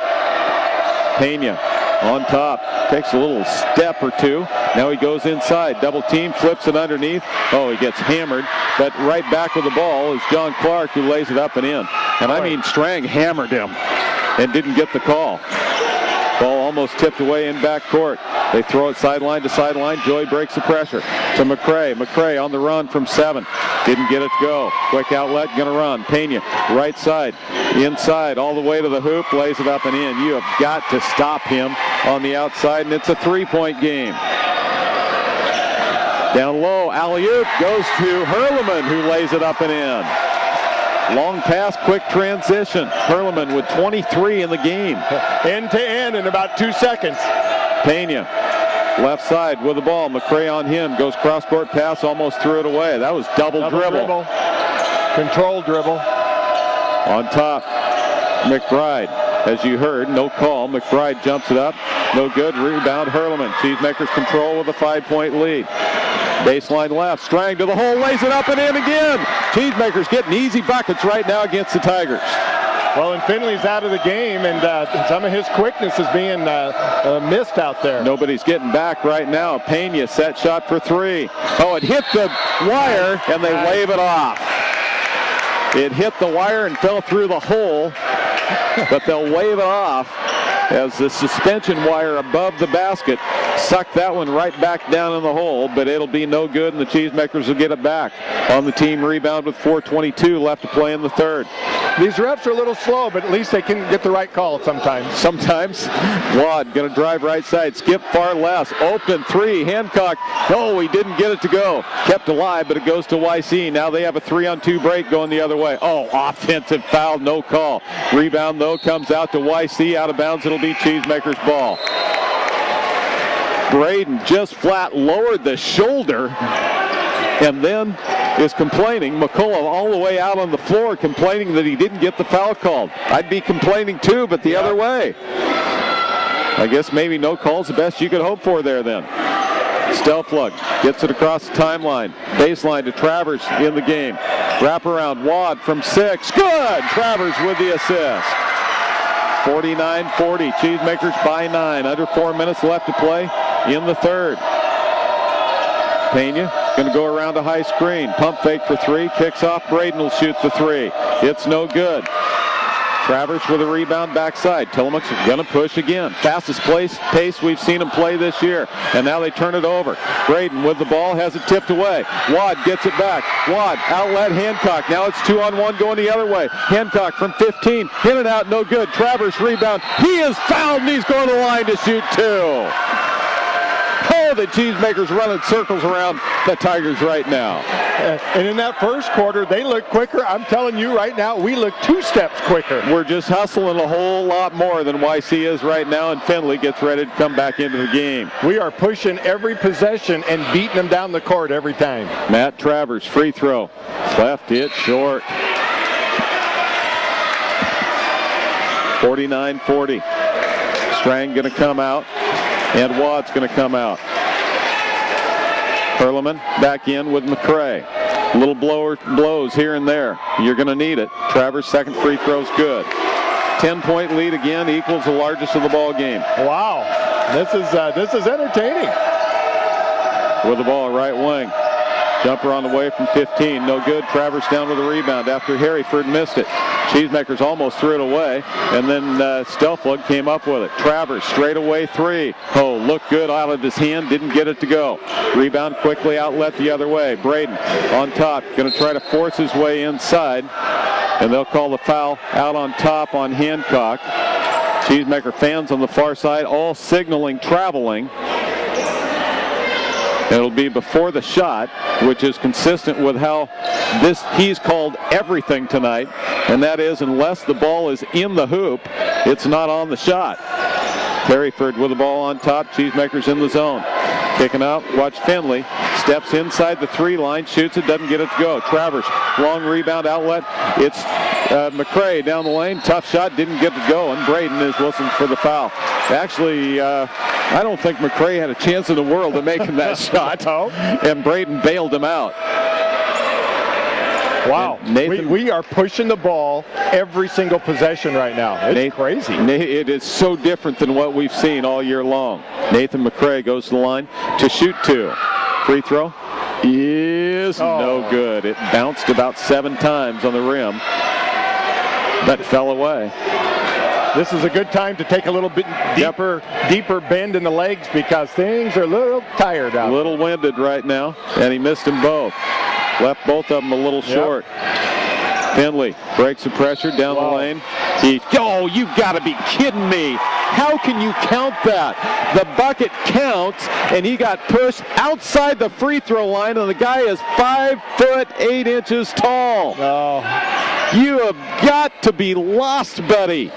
S1: Pena on top, takes a little step or two. Now he goes inside, double team, flips it underneath. Oh, he gets hammered, but right back with the ball is John Clark, who lays it up and in. And I mean, Strang hammered him and didn't get the call. Ball almost tipped away in backcourt. They throw it sideline to sideline. Joey breaks the pressure to McCray. McCray on the run from 7. Didn't get it to go. Quick outlet, gonna run. Pena, right side, inside, all the way to the hoop, lays it up and in. You have got to stop him on the outside, and it's a 3-point game. Down low, alley-oop goes to Hurleman, who lays it up and in. Long pass, quick transition. Hurleman with 23 in the game.
S2: End to end in about 2 seconds.
S1: Pena, left side with the ball. McCray on him, goes cross-court pass, almost threw it away. That was double dribble.
S2: Control dribble.
S1: On top, McBride. As you heard, no call. McBride jumps it up. No good. Rebound, Hurleman. Cheesemakers control with a 5-point lead. Baseline left. Strang to the hole. Lays it up and in again. Cheesemakers getting easy buckets right now against the Tigers.
S2: Well, and Finley's out of the game, and some of his quickness is being missed out there.
S1: Nobody's getting back right now. Pena set shot for 3. Oh, it hit the wire, and they wave it off. It hit the wire and fell through the hole, but they'll wave it off as the suspension wire above the basket sucked that one right back down in the hole, but it'll be no good, and the Cheesemakers will get it back on the team rebound with 4:22 left to play in the third.
S2: These refs are a little slow, but at least they can get the right call sometimes.
S1: Wad going to drive right side, skip far left, open 3, Hancock. No, he didn't get it to go. Kept alive, but it goes to YC. Now they have a 3-on-2 break going the other way. Oh, offensive foul, no call. Rebound, though, comes out to YC. Out of bounds, it'll be Cheesemakers' ball. Braden just flat lowered the shoulder and then is complaining. McCullough all the way out on the floor complaining that he didn't get the foul called. I'd be complaining too, but the other way. I guess maybe no call's the best you could hope for there then. Stelflug gets it across the timeline. Baseline to Travers in the game. Wraparound, Wad from 6. Good! Travers with the assist. 49-40. Cheesemakers by 9. Under 4 minutes left to play in the third. Pena going to go around a high screen. Pump fake for 3. Kicks off. Braden will shoot the 3. It's no good. Travers with a rebound backside. Tillamook's going to push again. Fastest pace we've seen him play this year. And now they turn it over. Braden with the ball has it tipped away. Wad gets it back. Wad outlet Hancock. Now it's 2-on-1 going the other way. Hancock from 15. Hit it out. No good. Travers rebound. He is fouled and he's going to the line to shoot 2. Oh, the Cheesemakers running circles around the Tigers right now.
S2: And in that first quarter, they look quicker. I'm telling you right now, we look 2 steps quicker.
S1: We're just hustling a whole lot more than YC is right now, and Finley gets ready to come back into the game.
S2: We are pushing every possession and beating them down the court every time.
S1: Matt Travers, free throw. Left it short. 49-40. Strang going to come out, and Wad's going to come out. Hurleman back in with McCray. Little blows here and there. You're going to need it. Travers' second free throw's good. 10-point lead again, equals the largest of the ball game.
S2: Wow, this is entertaining.
S1: with the ball, right wing. Jumper on the way from 15, no good. Travers down with a rebound after Harryford missed it. Cheesemakers almost threw it away, and then Stelflug came up with it. Travers straight away three. Oh, looked good out of his hand, didn't get it to go. Rebound quickly outlet the other way. Braden on top, going to try to force his way inside, and they'll call the foul out on top on Hancock. Cheesemaker fans on the far side all signaling traveling. It'll be before the shot, which is consistent with how he's called everything tonight, and that is unless the ball is in the hoop, it's not on the shot. Harryford with the ball on top. Cheesemakers in the zone. Kicking out. Watch Finley. Steps inside the three line. Shoots it. Doesn't get it to go. Travers. Long rebound outlet. It's McCray down the lane. Tough shot. Didn't get it to go. And Braden is listening for the foul. Actually, I don't think McCray had a chance in the world of making that shot. And Braden bailed him out.
S2: Wow. We are pushing the ball every single possession right now. It's crazy.
S1: It is so different than what we've seen all year long. Nathan McCray goes to the line to shoot two. Free throw is no good. It bounced about 7 times on the rim, but fell away.
S2: This is a good time to take a little bit deeper bend in the legs because things are a little tired out.
S1: A little winded right now, and he missed them both. Left both of them a little short. Finley breaks the pressure down the lane. You've got to be kidding me. How can you count that? The bucket counts, and he got pushed outside the free throw line, and the guy is 5'8" tall. You have got to be lost, buddy.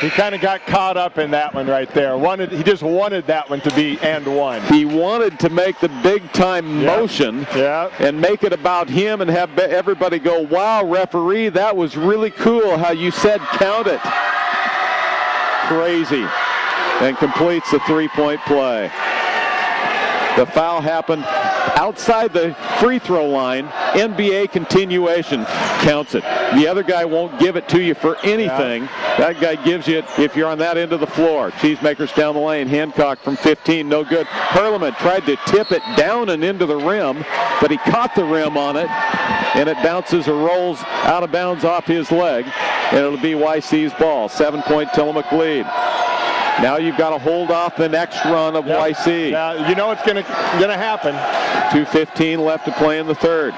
S2: He kind of got caught up in that one right there. He just wanted that one to be and one.
S1: He wanted to make the big-time motion and make it about him and have everybody go, wow, referee, that was really cool how you said count it. Crazy. And completes the three-point play. The foul happened outside the free throw line. NBA continuation counts it. The other guy won't give it to you for anything. That guy gives you it if you're on that end of the floor. Cheesemakers down the lane. Hancock from 15, no good. Perlman tried to tip it down and into the rim, but he caught the rim on it, and it bounces or rolls out of bounds off his leg, and it'll be YC's ball. 7-point Tillamook lead. Now you've got to hold off the next run of YC.
S2: Yeah, you know it's going to happen.
S1: 2:15 left to play in the third.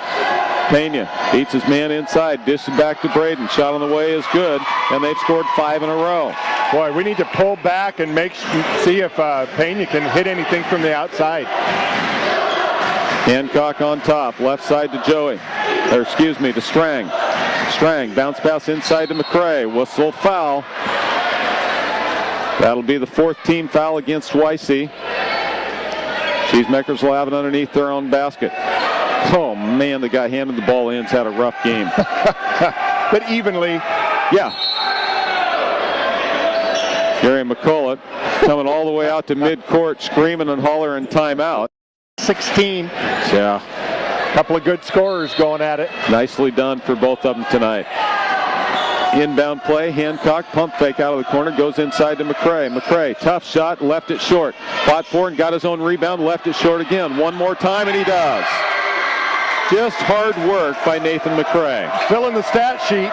S1: Pena beats his man inside, dishes back to Braden. Shot on the way is good, and they've scored 5 in a row.
S2: Boy, we need to pull back and see if Pena can hit anything from the outside.
S1: Hancock on top, left side to to Strang. Strang, bounce pass inside to McCray. Whistle foul. That'll be the 4th team foul against YC. Cheesemakers will have it underneath their own basket. Oh, man, the guy handed the ball in's had a rough game.
S2: But evenly.
S1: Yeah. Gary McCullough coming all the way out to midcourt, screaming and hollering timeout.
S2: 16.
S1: Yeah.
S2: Couple of good scorers going at it.
S1: Nicely done for both of them tonight. Inbound play, Hancock, pump fake out of the corner, goes inside to McCray. McCray, tough shot, left it short. Fought for and got his own rebound, left it short again. One more time, and he does. Just hard work by Nathan McCray.
S2: Filling the stat sheet.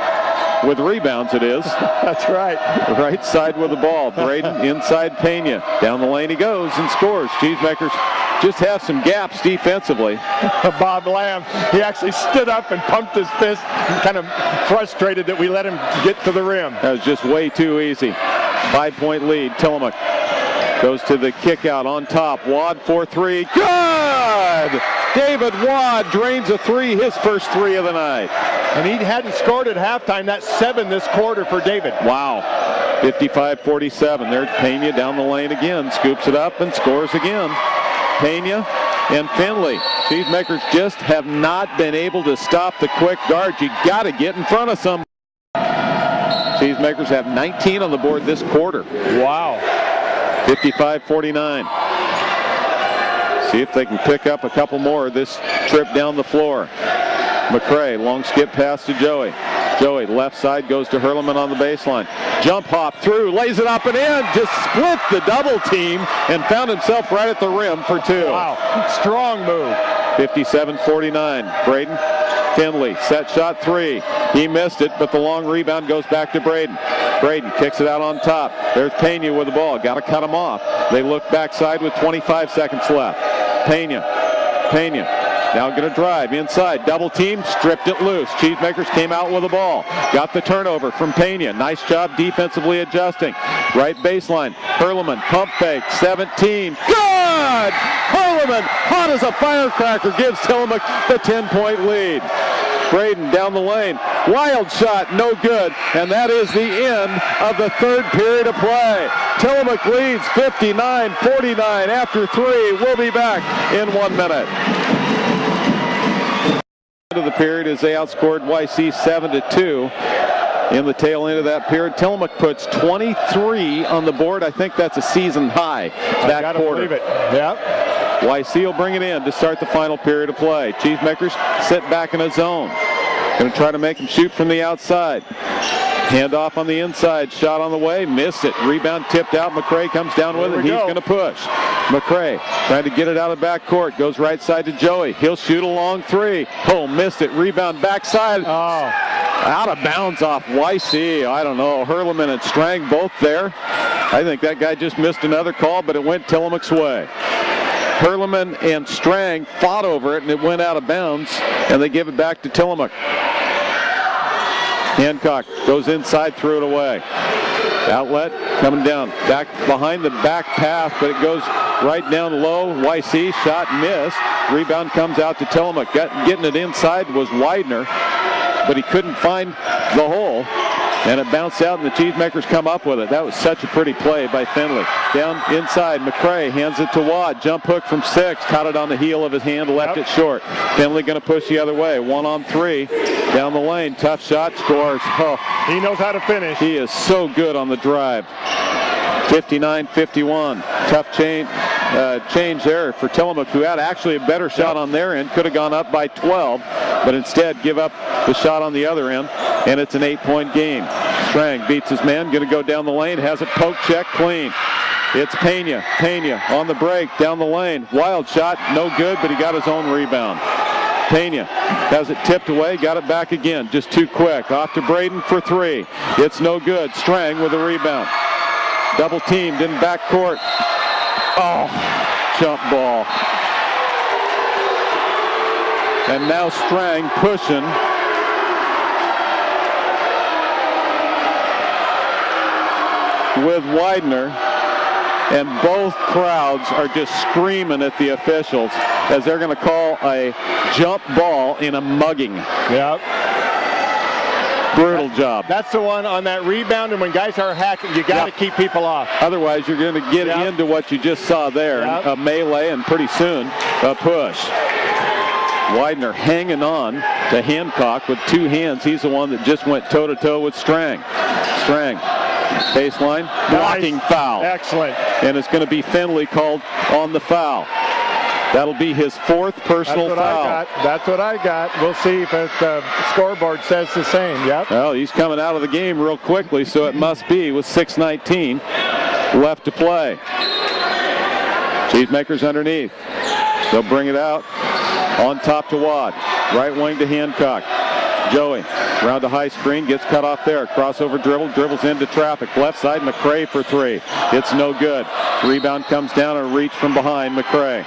S1: With rebounds, it is.
S2: That's right.
S1: Right side with the ball. Braden inside Pena. Down the lane he goes and scores. Cheesemakers just have some gaps defensively.
S2: Bob Lamb, he actually stood up and pumped his fist, kind of frustrated that we let him get to the rim.
S1: That was just way too easy. 5-point lead. Tillamook goes to the kick out on top. Wad for 3. Good! David Wad drains a 3, his first 3 of the night.
S2: And he hadn't scored at halftime. That's 7 this quarter for David.
S1: Wow. 55-47. There's Pena down the lane again. Scoops it up and scores again. Pena and Finley. Cheesemakers just have not been able to stop the quick guards. You got to get in front of some. Cheesemakers have 19 on the board this quarter.
S2: Wow.
S1: 55-49. See if they can pick up a couple more this trip down the floor. McCray, long skip pass to Joey. Joey, left side, goes to Hurleman on the baseline. Jump hop through, lays it up and in, just split the double team and found himself right at the rim for two.
S2: Wow, strong move.
S1: 57-49. Braden Finley, set shot three. He missed it, but the long rebound goes back to Braden. Braden kicks it out on top. There's Pena with the ball. Got to cut him off. They look backside with 25 seconds left. Pena now going to drive inside. Double team, stripped it loose. Cheesemakers came out with the ball. Got the turnover from Pena. Nice job defensively adjusting. Right baseline. Hurleman, pump fake, 17. Good! Hurleman, hot as a firecracker, gives Tillamook the 10-point lead. Braden down the lane. Wild shot, no good. And that is the end of the third period of play. Tillamook leads 59-49 after three. We'll be back in 1 minute. End of the period as they outscored YC 7-2. In the tail end of that period, Tillamook puts 23 on the board. I think that's a season high that quarter.
S2: Believe it. Yep.
S1: YC will bring it in to start the final period of play. Cheesemakers sit back in a zone. Going to try to make him shoot from the outside. Handoff on the inside. Shot on the way. Missed it. Rebound tipped out. McCray comes down with it. He's going to push. McCray trying to get it out of backcourt. Goes right side to Joey. He'll shoot a long three. Oh, missed it. Rebound backside.
S2: Oh.
S1: Out of bounds off YC. I don't know. Hurleman and Strang both there. I think that guy just missed another call, but it went Tillamook's way. Hurleman and Strang fought over it, and it went out of bounds, and they give it back to Tillamook. Hancock goes inside, threw it away. Outlet coming down. Back behind the back pass, but it goes right down low. YC shot missed. Rebound comes out to Tillamook. Getting it inside was Widener, but he couldn't find the hole, and it bounced out, and the Cheesemakers come up with it. That was such a pretty play by Finley. Down inside, McCray hands it to Watt. Jump hook from 6, caught it on the heel of his hand, left it short. Finley going to push the other way. 1-on-3, down the lane, tough shot, scores. Oh,
S2: he knows how to finish.
S1: He is so good on the drive. 59-51. Tough change there for Tillamook, who had actually a better shot on their end. Could have gone up by 12, but instead give up the shot on the other end, and it's an 8-point game. Strang beats his man, going to go down the lane, has it poke check clean. It's Pena on the break, down the lane. Wild shot, no good, but he got his own rebound. Pena has it tipped away, got it back again, just too quick. Off to Braden for 3. It's no good. Strang with a rebound. Double teamed in backcourt. Oh, jump ball. And now Strang pushing. With Widener. And both crowds are just screaming at the officials as they're going to call a jump ball in a mugging.
S2: Yep.
S1: Brutal job.
S2: That's the one on that rebound, and when guys are hacking, you got to keep people off.
S1: Otherwise, you're going to get into what you just saw there, a melee, and pretty soon a push. Widener hanging on to Hancock with 2 hands. He's the one that just went toe-to-toe with Strang. Strang, baseline, blocking foul.
S2: Excellent.
S1: And it's going to be Finley called on the foul. That'll be his 4th personal foul.
S2: That's what I got. We'll see if the scoreboard says the same. Yep.
S1: Well, he's coming out of the game real quickly, so it must be with 6:19 left to play. Cheesemakers underneath. They'll bring it out on top to Watt. Right wing to Hancock. Joey around the high screen, gets cut off there. Crossover dribble, dribbles into traffic. Left side, McCray for 3. It's no good. Rebound comes down and reach from behind McCray.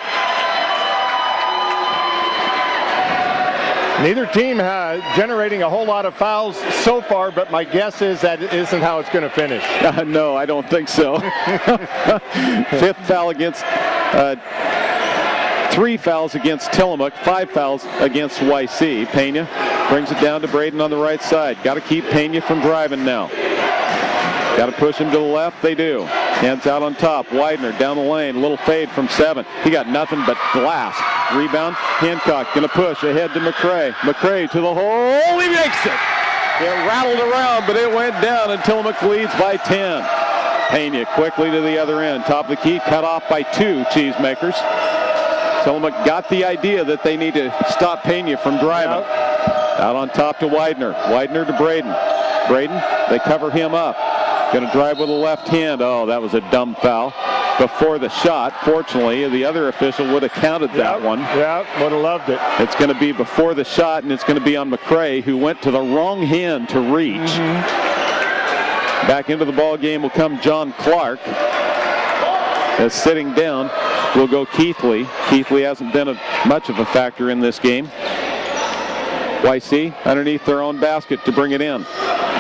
S2: Neither team has generating a whole lot of fouls so far, but my guess is that isn't how it's going to finish.
S1: No, I don't think so. 5th foul against 3 fouls against Tillamook, 5 fouls against YC. Pena brings it down to Braden on the right side. Got to keep Pena from driving now. Got to push him to the left. They do. Hands out on top. Widener down the lane. Little fade from 7. He got nothing but glass. Rebound. Hancock going to push ahead to McCray. McCray to the hole. He makes it. It rattled around, but it went down, and Tillamook leads by 10. Pena quickly to the other end. Top of the key. Cut off by 2 Cheesemakers. Tillamook got the idea that they need to stop Pena from driving. Out on top to Widener. Widener to Braden. Braden, they cover him up. Going to drive with a left hand. Oh, that was a dumb foul. Before the shot, fortunately, the other official would have counted that one.
S2: Yeah, would have loved it.
S1: It's going to be before the shot, and it's going to be on McCray, who went to the wrong hand to reach. Back into the ball game will come John Clark. As sitting down will go Keithley. Keithley hasn't been much of a factor in this game. YC underneath their own basket to bring it in.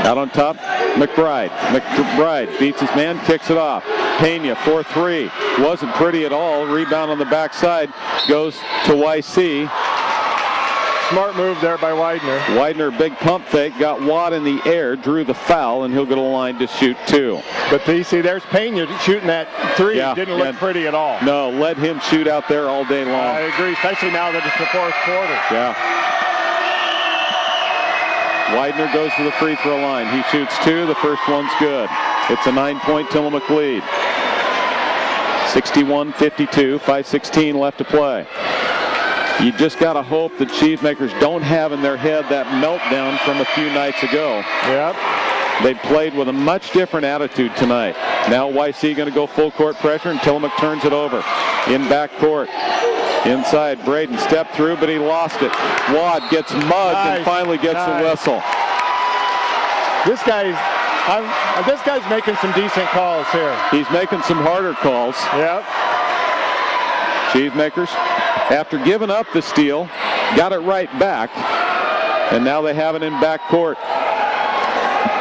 S1: Out on top, McBride. McBride beats his man, kicks it off. Pena, 4-3. Wasn't pretty at all. Rebound on the backside goes to YC.
S2: Smart move there by Widener.
S1: Widener, big pump fake, got Watt in the air, drew the foul, and he'll go to the line to shoot 2.
S2: But you see, there's Pena shooting that 3.
S1: Yeah,
S2: didn't look pretty at all.
S1: No, let him shoot out there all day long.
S2: I agree, especially now that it's the fourth quarter.
S1: Yeah. Widener goes to the free throw line. He shoots 2. The first one's good. It's a 9-point Tillamook lead. 61-52, 5:16 left to play. You just got to hope that Cheesemakers don't have in their head that meltdown from a few nights ago.
S2: Yep.
S1: They played with a much different attitude tonight. Now YC going to go full court pressure, and Tillamook turns it over. In back court. Inside, Braden stepped through, but he lost it. Wad gets mugged and finally gets the whistle.
S2: This guy's making some decent calls here.
S1: He's making some harder calls.
S2: Yep.
S1: Cheesemakers, after giving up the steal, got it right back, and now they have it in back court.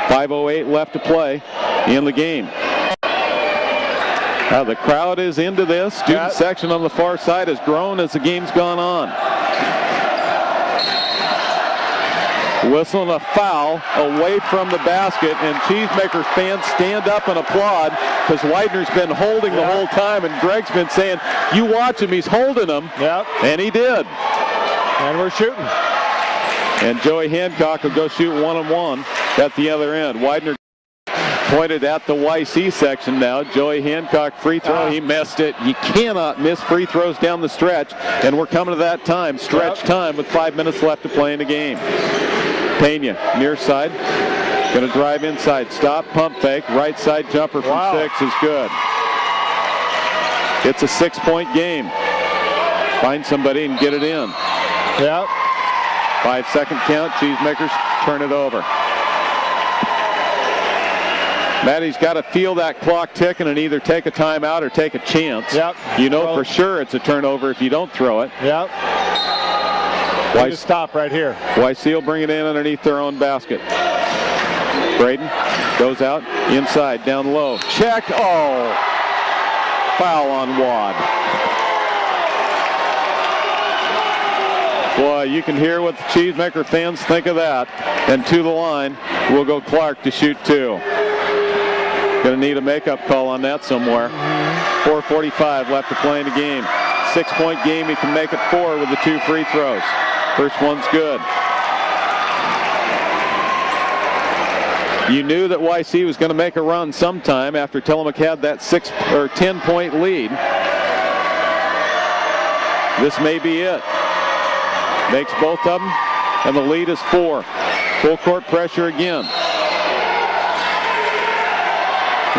S1: 5:08 left to play in the game. The crowd is into this. Student section on the far side has grown as the game's gone on. Whistling a foul away from the basket, and Cheesemakers fans stand up and applaud because Widener's been holding the whole time, and Greg's been saying, you watch him, he's holding him.
S2: Yep.
S1: And he did.
S2: And we're shooting.
S1: And Joey Hancock will go shoot 1-on-1 at the other end. Widener pointed at the YC section now. Joey Hancock free throw. He missed it. You cannot miss free throws down the stretch. And we're coming to that time, stretch time, with 5 minutes left to play in the game. Pena, near side. Going to drive inside. Stop, pump fake. Right side jumper from 6 is good. It's a 6-point game. Find somebody and get it in.
S2: Yep.
S1: 5-second count. Cheesemakers turn it over. Maddie's got to feel that clock ticking and either take a timeout or take a chance.
S2: Yep.
S1: You know for sure it's a turnover if you don't throw it.
S2: Yep. Why stop right here?
S1: YC will bring it in underneath their own basket. Braden goes out inside, down low. Check. Oh! Foul on Wad. Boy, you can hear what the Cheesemaker fans think of that. And to the line will go Clark to shoot 2. Going to need a makeup call on that somewhere. 4:45 left to play in the game. 6-point game. He can make it 4 with the 2 free throws. First one's good. You knew that YC was going to make a run sometime after Tillamook had that 10-point lead. This may be it. Makes both of them, and the lead is 4. Full court pressure again.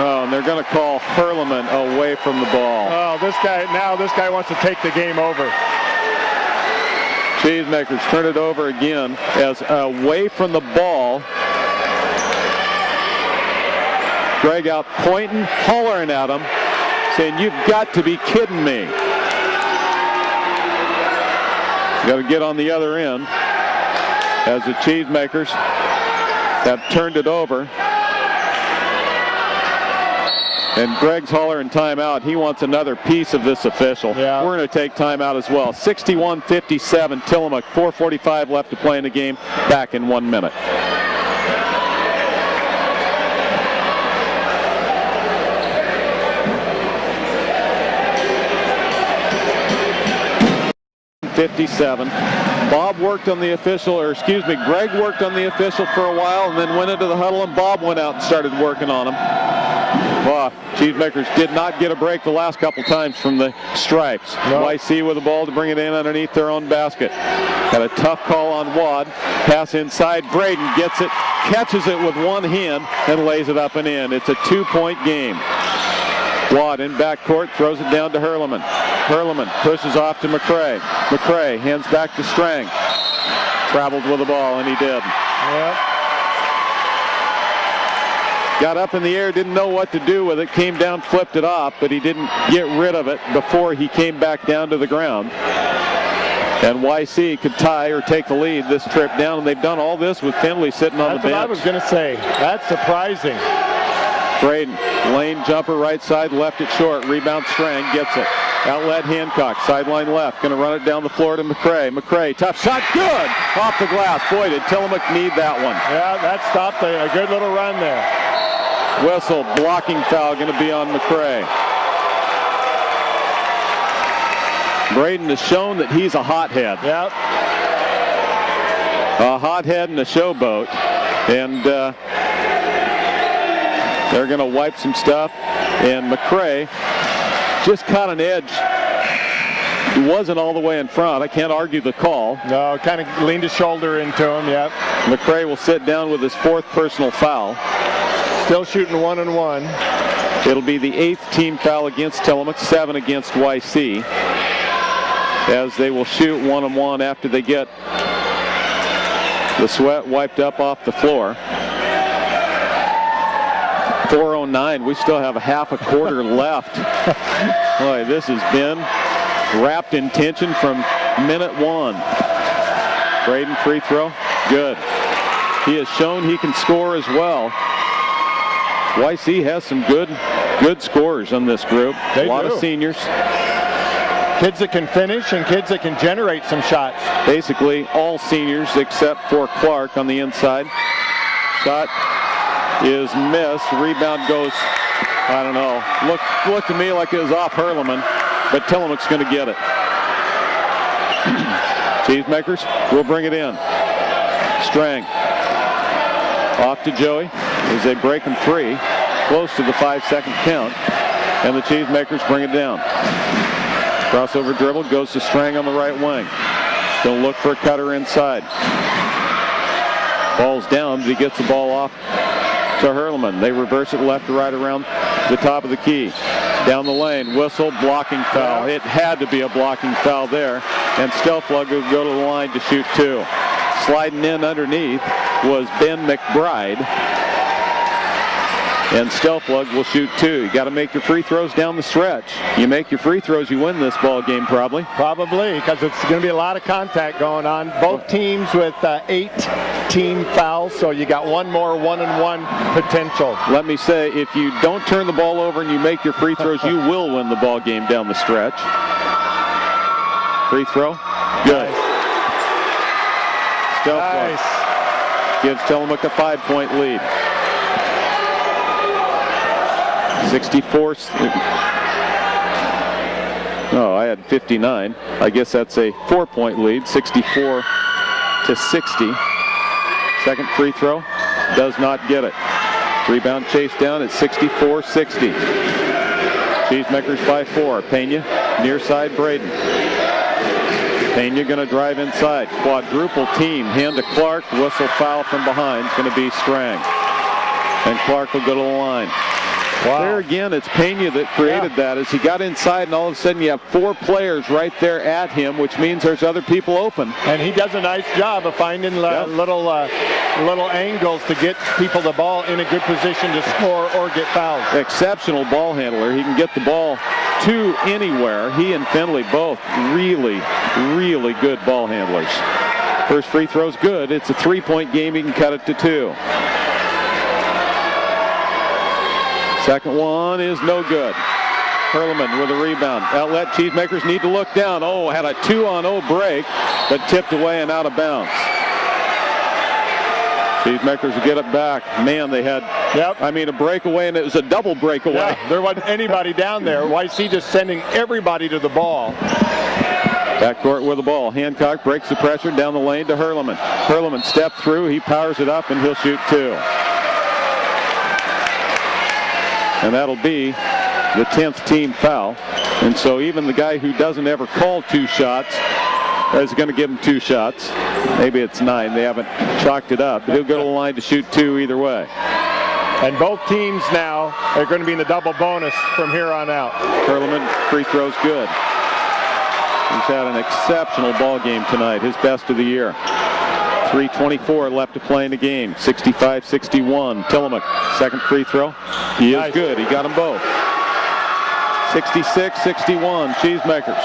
S1: Oh, and they're going to call Hurleman away from the ball.
S2: Oh, this guy wants to take the game over.
S1: Cheesemakers turn it over again as away from the ball. Greg out pointing, hollering at him, saying, you've got to be kidding me. Got to get on the other end as the Cheesemakers have turned it over. And Greg's hollering timeout. He wants another piece of this official.
S2: Yeah. We're
S1: going to take timeout as well. 61-57 Tillamook. 4:45 left to play in the game. Back in 1 minute. Bob worked on the official, Greg worked on the official for a while and then went into the huddle, and Bob went out and started working on him. Well, Cheesemakers did not get a break the last couple times from the stripes.
S2: No.
S1: YC with the ball to bring it in underneath their own basket. Got a tough call on Wad. Pass inside. Braden gets it, catches it with one hand, and lays it up and in. It's a 2-point game. Wad in backcourt, throws it down to Hurleman. Hurleman pushes off to McCray. McCray hands back to Strang. Traveled with the ball, and he did.
S2: Yep.
S1: Got up in the air, didn't know what to do with it, came down, flipped it off, but he didn't get rid of it before he came back down to the ground. And YC could tie or take the lead this trip down, and they've done all this with Finley sitting on the bench.
S2: That's what I was going to say. That's surprising.
S1: Braden, lane jumper right side, left it short. Rebound Strang, gets it. Outlet Hancock, sideline left, going to run it down the floor to McCray. McCray, tough shot, good! Off the glass. Boy, did Tillamook need that one.
S2: Yeah, that stopped a good little run there.
S1: Whistle, blocking foul going to be on McCray. Braden has shown that he's a hothead.
S2: Yep.
S1: A hothead and a showboat. And they're going to wipe some stuff. And McCray just caught an edge. He wasn't all the way in front. I can't argue the call.
S2: No, kind of leaned his shoulder into him, yep.
S1: McCray will sit down with his 4th personal foul.
S2: Still shooting 1-1.
S1: It'll be the 8th team foul against Tillamook, 7 against YC, as they will shoot 1-1 after they get the sweat wiped up off the floor. 4:09. We still have a half a quarter left. Boy, this has been wrapped in tension from minute 1. Braden free throw. Good. He has shown he can score as well. YC has some good scorers on this group.
S2: They
S1: a lot
S2: do.
S1: of seniors.
S2: Kids that can finish and kids that can generate some shots.
S1: Basically all seniors except for Clark on the inside. Shot is missed. Rebound goes, I don't know. Looked to me like it was off Hurleman, but Tillamook's going to get it. Cheesemakers will bring it in. Strang off to Joey as they break him free, close to the 5-second count, and the Cheesemakers bring it down. Crossover dribble goes to Strang on the right wing. Going to look for a cutter inside. Ball's down, but he gets the ball off to Hurleman. They reverse it left to right around the top of the key. Down the lane, whistle, blocking foul. It had to be a blocking foul there, and Stelflug will go to the line to shoot 2. Sliding in underneath was Ben McBride, and Stelflug will shoot 2. You got to make your free throws down the stretch. You make your free throws, you win this ball game probably.
S2: Probably, because it's going to be a lot of contact going on. Both teams with 8 team fouls, so you got one more 1-and-1 potential.
S1: Let me say, if you don't turn the ball over and you make your free throws, you will win the ball game down the stretch. Free throw, good.
S2: Nice.
S1: Gives Tillamook a 5-point lead. 64. Oh, I had 59. I guess that's a 4-point lead. 64 to 60. Second free throw. Does not get it. Rebound chase down at 64-60. Cheesemakers by 4. Pena near side Braden. Pena going to drive inside. Quadruple team. Hand to Clark. Whistle foul from behind. It's going to be Strang. And Clark will go to the line.
S2: Wow.
S1: There again, it's Pena that created that as he got inside, and all of a sudden you have 4 players right there at him, which means there's other people open.
S2: And he does a nice job of finding little angles to get people the ball in a good position to score or get fouled. Exceptional
S1: ball handler. He can get the ball to anywhere. He and Finley both really, really good ball handlers. First free throw's good. It's a 3-point game. He can cut it to 2. Second one is no good. Hurleman with a rebound. Outlet, Cheesemakers need to look down. Oh, had a 2-on-0 break, but tipped away and out of bounds. Cheesemakers will get it back. Man, they had, a breakaway, and it was a double breakaway.
S2: Yeah, there wasn't anybody down there. YC just sending everybody to the ball.
S1: Backcourt with the ball. Hancock breaks the pressure down the lane to Hurleman. Hurleman step through. He powers it up, and he'll shoot 2. and that'll be the 10th team foul. And so even the guy who doesn't ever call 2 shots is going to give him 2 shots. Maybe it's 9. They haven't chalked it up. But he'll go to the line to shoot 2 either way.
S2: And both teams now are going to be in the double bonus from here on out.
S1: Hurleman, free throw's good. He's had an exceptional ball game tonight, his best of the year. 3:24 left to play in the game. 65-61. Tillamook, second free throw. He is good. He got them both. 66-61. Cheesemakers.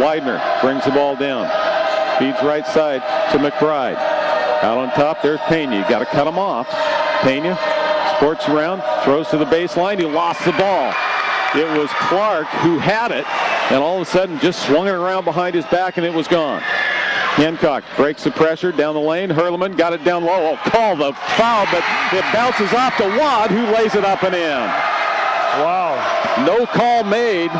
S1: Widener brings the ball down. Feeds right side to McBride. Out on top, there's Pena. You got to cut him off. Pena sports around, throws to the baseline. He lost the ball. It was Clark who had it, and all of a sudden just swung it around behind his back, and it was gone. Hancock breaks the pressure down the lane. Hurleman got it down low. Oh, call the foul, but it bounces off to Wad, who lays it up and in.
S2: Wow.
S1: No call made,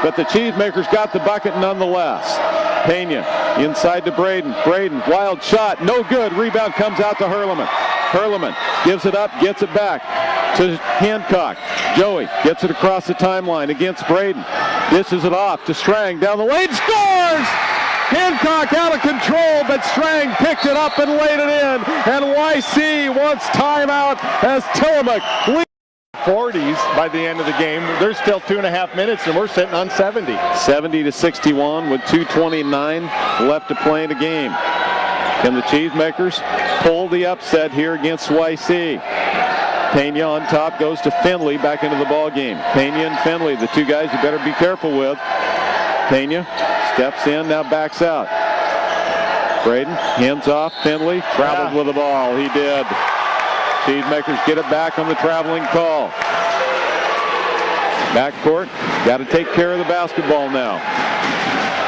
S1: but the Cheesemakers got the bucket nonetheless. Pena inside to Braden. Braden, wild shot, no good. Rebound comes out to Hurleman. Hurleman gives it up, gets it back to Hancock. Joey gets it across the timeline against Braden. Dishes it off to Strang down the lane. Scores! Hancock out of control, but Strang picked it up and laid it in. And YC wants timeout as Tillamook leads.
S2: 40s by the end of the game. There's still 2.5 minutes, and we're sitting on 70.
S1: 70-61 with 2:29 left to play in the game. Can the Cheesemakers pull the upset here against YC? Pena on top goes to Finley back into the ball game. Pena and Finley, the 2 guys you better be careful with. Pena steps in, now backs out. Braden, hands off. Finley traveled with the ball. He did. Cheesemakers get it back on the traveling call. Backcourt, got to take care of the basketball now.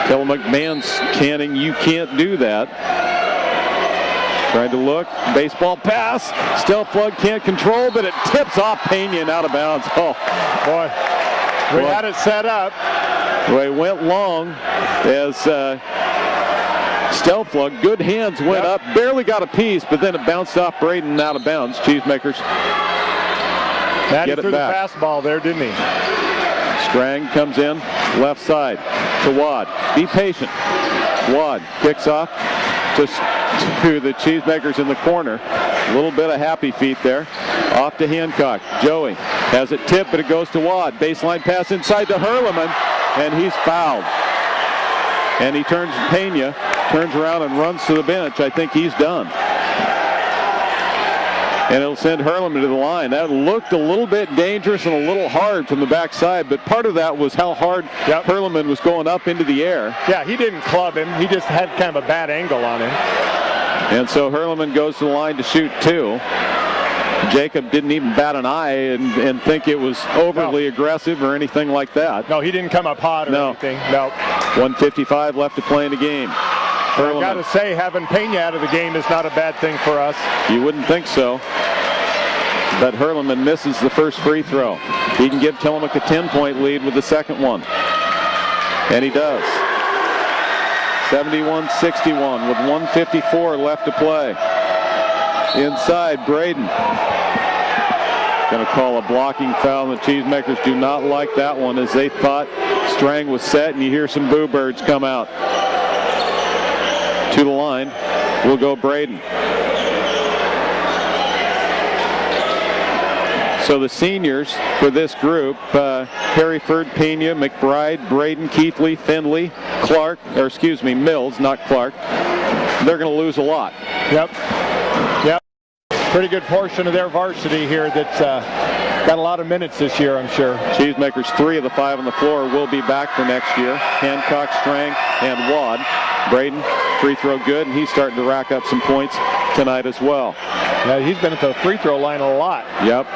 S1: Tillamook man's canning, you can't do that. Trying to look, baseball pass. Stelflug can't control, but it tips off Pena and out of bounds. Oh,
S2: boy. We had it set up.
S1: Well, it went long as Stelflug, good hands, went up, barely got a piece, but then it bounced off Braden and out of bounds. Cheesemakers
S2: Maddie threw the fastball there, didn't he?
S1: Strang comes in, left side to Wad. Be patient. Wad kicks off to the Cheesemakers in the corner. A little bit of happy feet there. Off to Hancock. Joey has it tipped, but it goes to Wad. Baseline pass inside to Hurleman, and he's fouled. And he turns Pena, turns around and runs to the bench. I think he's done. And it'll send Hurleman to the line. That looked a little bit dangerous and a little hard from the backside, but part of that was how hard Hurleman was going up into the air.
S2: Yeah, he didn't club him. He just had kind of a bad angle on him.
S1: And so Hurleman goes to the line to shoot 2. Jacob didn't even bat an eye and think it was overly aggressive or anything like that.
S2: No, he didn't come up hot or anything. No.
S1: 1:55 left to play in the game.
S2: I've got to say, having Pena out of the game is not a bad thing for us.
S1: You wouldn't think so. But Hurleman misses the first free throw. He can give Tillamook a 10-point lead with the second one. And he does. 71-61 with 1:54 left to play. Inside, Braden. Going to call a blocking foul. The Cheesemakers do not like that one, as they thought Strang was set, and you hear some boo birds come out. To the line will go Braden. So the seniors for this group, Harryford, Pena, McBride, Braden, Keithley, Finley, Clark, or excuse me, Mills, not Clark. They're going to lose a lot.
S2: Yep. Pretty good portion of their varsity here that's got a lot of minutes this year, I'm sure.
S1: Cheesemakers, 3 of the 5 on the floor will be back for next year. Hancock, Strang, and Wad. Braden, free throw good, and he's starting to rack up some points tonight as well.
S2: Yeah, he's been at the free throw line a lot.
S1: Yep.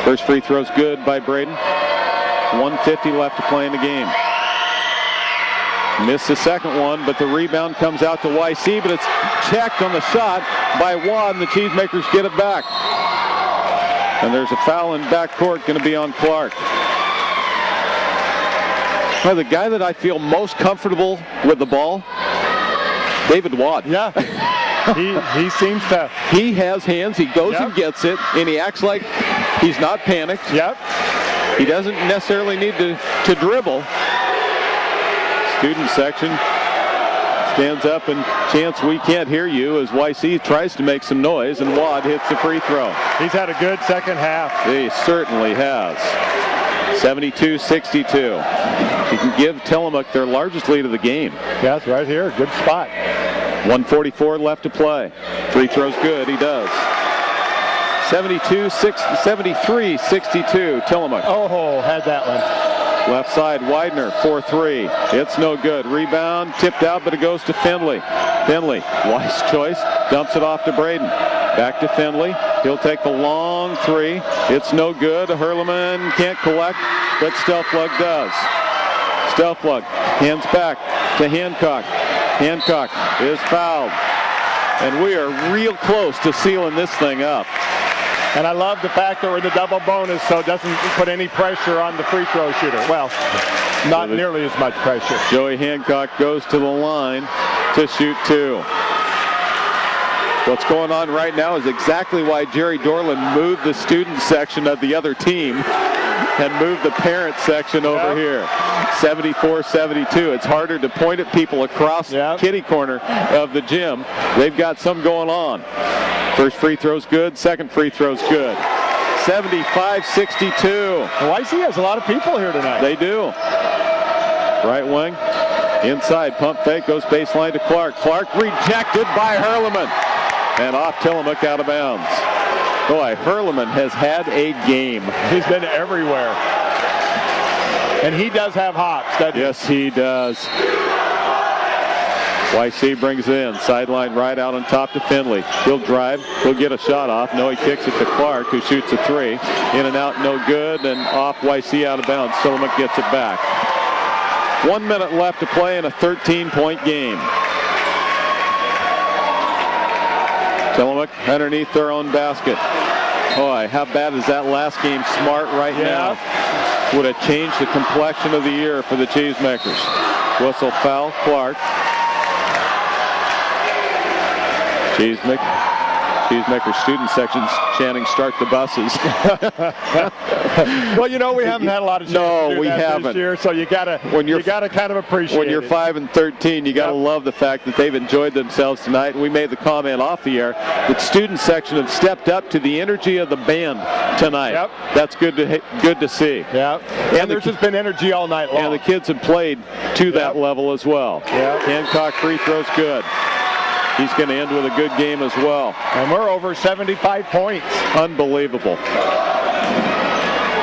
S1: First free throw's good by Braden. 1:50 left to play in the game. Missed the second one, but the rebound comes out to YC, but it's checked on the shot by Wad, and the Cheesemakers get it back. And there's a foul in backcourt going to be on Clark. Well, the guy that I feel most comfortable with the ball, David Wad.
S2: Yeah. He seems to.
S1: He has hands. He goes and gets it, and he acts like he's not panicked.
S2: Yep.
S1: He doesn't necessarily need to dribble. Student section stands up, and Chance, we can't hear you as YC tries to make some noise, and Wad hits the free throw.
S2: He's had a good second half.
S1: He certainly has. 72-62. He can give Tillamook their largest lead of the game.
S2: Yes, right here. Good spot.
S1: 1:44 left to play. Free throw's good. He does. 73-62. Tillamook.
S2: Oh, had that one.
S1: Left side, Widener, 4-3. It's no good. Rebound, tipped out, but it goes to Finley. Finley, wise choice, dumps it off to Braden. Back to Finley. He'll take the long three. It's no good. Hurleman can't collect, but Stelflug does. Stelflug hands back to Hancock. Hancock is fouled. And we are real close to sealing this thing up.
S2: And I love the fact that we're in the double bonus, so it doesn't put any pressure on the free throw shooter. Well, not nearly as much pressure.
S1: Joey Hancock goes to the line to shoot two. What's going on right now is exactly why Jerry Dorland moved the student section of the other team and moved the parent section over here. 74-72. It's harder to point at people across kitty corner of the gym. They've got some going on. First free throw's good. Second free throw's good. 75-62.
S2: YC has a lot of people here tonight.
S1: They do. Right wing. Inside. Pump fake. Goes baseline to Clark. Clark rejected by Hurleman. And off Tillamook, out of bounds. Boy, Hurleman has had a game.
S2: He's been everywhere. And he does have hops, doesn't he?
S1: Yes, he does. YC brings it in. Sideline right out on top to Finley. He'll drive. He'll get a shot off. No, he kicks it to Clark, who shoots a three. In and out, no good. And off YC, out of bounds. Tillamook gets it back. 1 minute left to play in a 13-point game. Tillamook underneath their own basket. Boy, how bad is that last game? Smart right now. Would have changed the complexion of the year for the Cheesemakers. Whistle foul, Clark. Cheesemaker student sections chanting "Start the buses."
S2: Well, you know, we haven't had a lot of chance to do that this year, so you gotta kind of appreciate it.
S1: When you're 5-13, you gotta love the fact that they've enjoyed themselves tonight. And we made the comment off the air that student section have stepped up to the energy of the band tonight.
S2: Yep.
S1: That's good to see.
S2: Yeah. And there's just been energy all night long.
S1: And the kids have played to that level as well.
S2: Yep.
S1: Hancock free throw's good. He's going to end with a good game as well.
S2: And we're over 75 points.
S1: Unbelievable.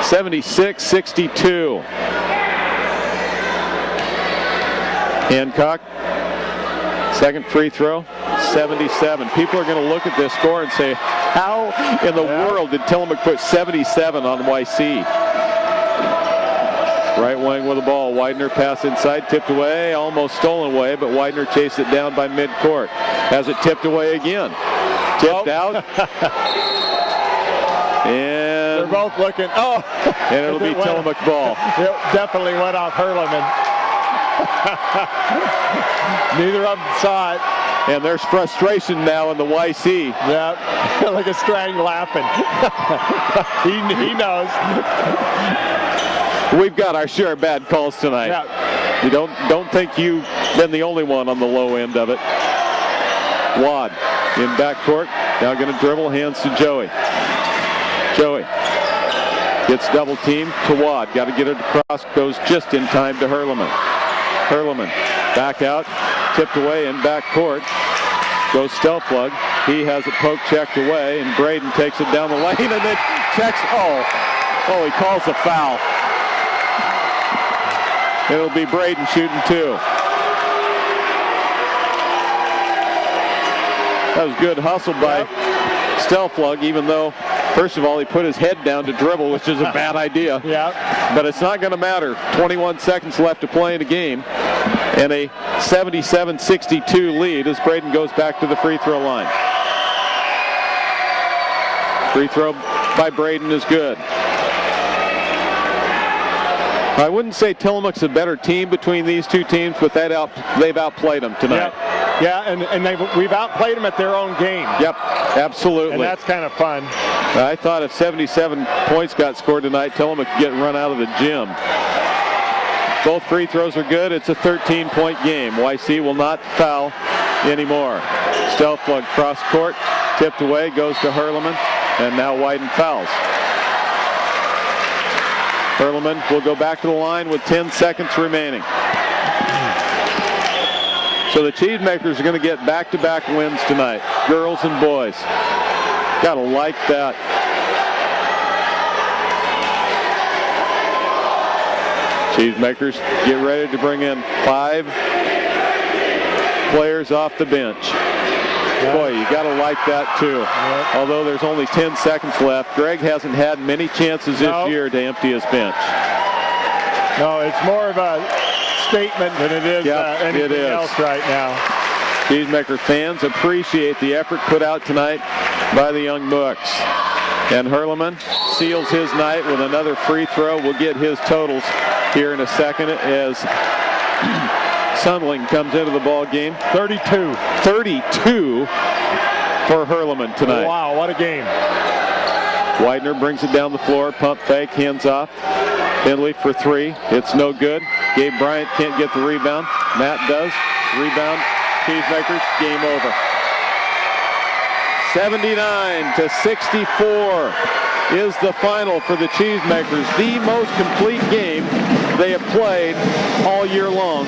S1: 76-62. Hancock, second free throw, 77. People are going to look at this score and say, how in the world did Tillamook put 77 on YC? Right wing with the ball. Widener pass inside, tipped away, almost stolen away, but Widener chased it down by midcourt. Has it tipped away again. Tipped out. And
S2: they're both looking. Oh!
S1: And it'll be Tillamook ball.
S2: It definitely went off Hurleman. Neither of them saw it.
S1: And there's frustration now in the YC.
S2: Yeah, like a Strang laughing. he knows.
S1: We've got our share of bad calls tonight.
S2: Yeah.
S1: You don't think you've been the only one on the low end of it. Wad in backcourt. Now going to dribble, hands to Joey. Joey gets double teamed to Wad. Got to get it across. Goes just in time to Hurleman. Hurleman back out. Tipped away in backcourt. Goes Stelflug. He has it poke checked away, and Braden takes it down the lane and then checks. Oh, he calls a foul. It'll be Braden shooting two. That was good hustle by Stelflug, even though, first of all, he put his head down to dribble, which is a bad idea.
S2: Yeah.
S1: But it's not going to matter. 21 seconds left to play in the game. And a 77-62 lead as Braden goes back to the free throw line. Free throw by Braden is good. I wouldn't say Tillamook's a better team between these two teams, but they've outplayed them tonight.
S2: Yep. Yeah, and we've outplayed them at their own game.
S1: Yep, absolutely.
S2: And that's kind of fun.
S1: I thought if 77 points got scored tonight, Tillamook could get run out of the gym. Both free throws are good. It's a 13-point game. YC will not foul anymore. Stelflug cross court, tipped away, goes to Hurleman, and now Wyden fouls. Hurleman will go back to the line with 10 seconds remaining. So the Cheesemakers are going to get back-to-back wins tonight, girls and boys. Gotta like that. Cheesemakers get ready to bring in 5 players off the bench. Boy, you got to like that too. Yep. Although there's only 10 seconds left, Greg hasn't had many chances this year to empty his bench.
S2: No, it's more of a statement than it is anything else right now.
S1: Cheesemaker fans appreciate the effort put out tonight by the young Mooks. And Hurleman seals his night with another free throw. We'll get his totals here in a second as Sundling comes into the ball game. 32 for Hurleman tonight.
S2: Wow, what a game.
S1: Widener brings it down the floor, pump fake, hands off. Finley for 3. It's no good. Gabe Bryant can't get the rebound. Matt does. Rebound. Cheesemakers, game over. 79-64 is the final for the Cheesemakers. The most complete game they have played all year long.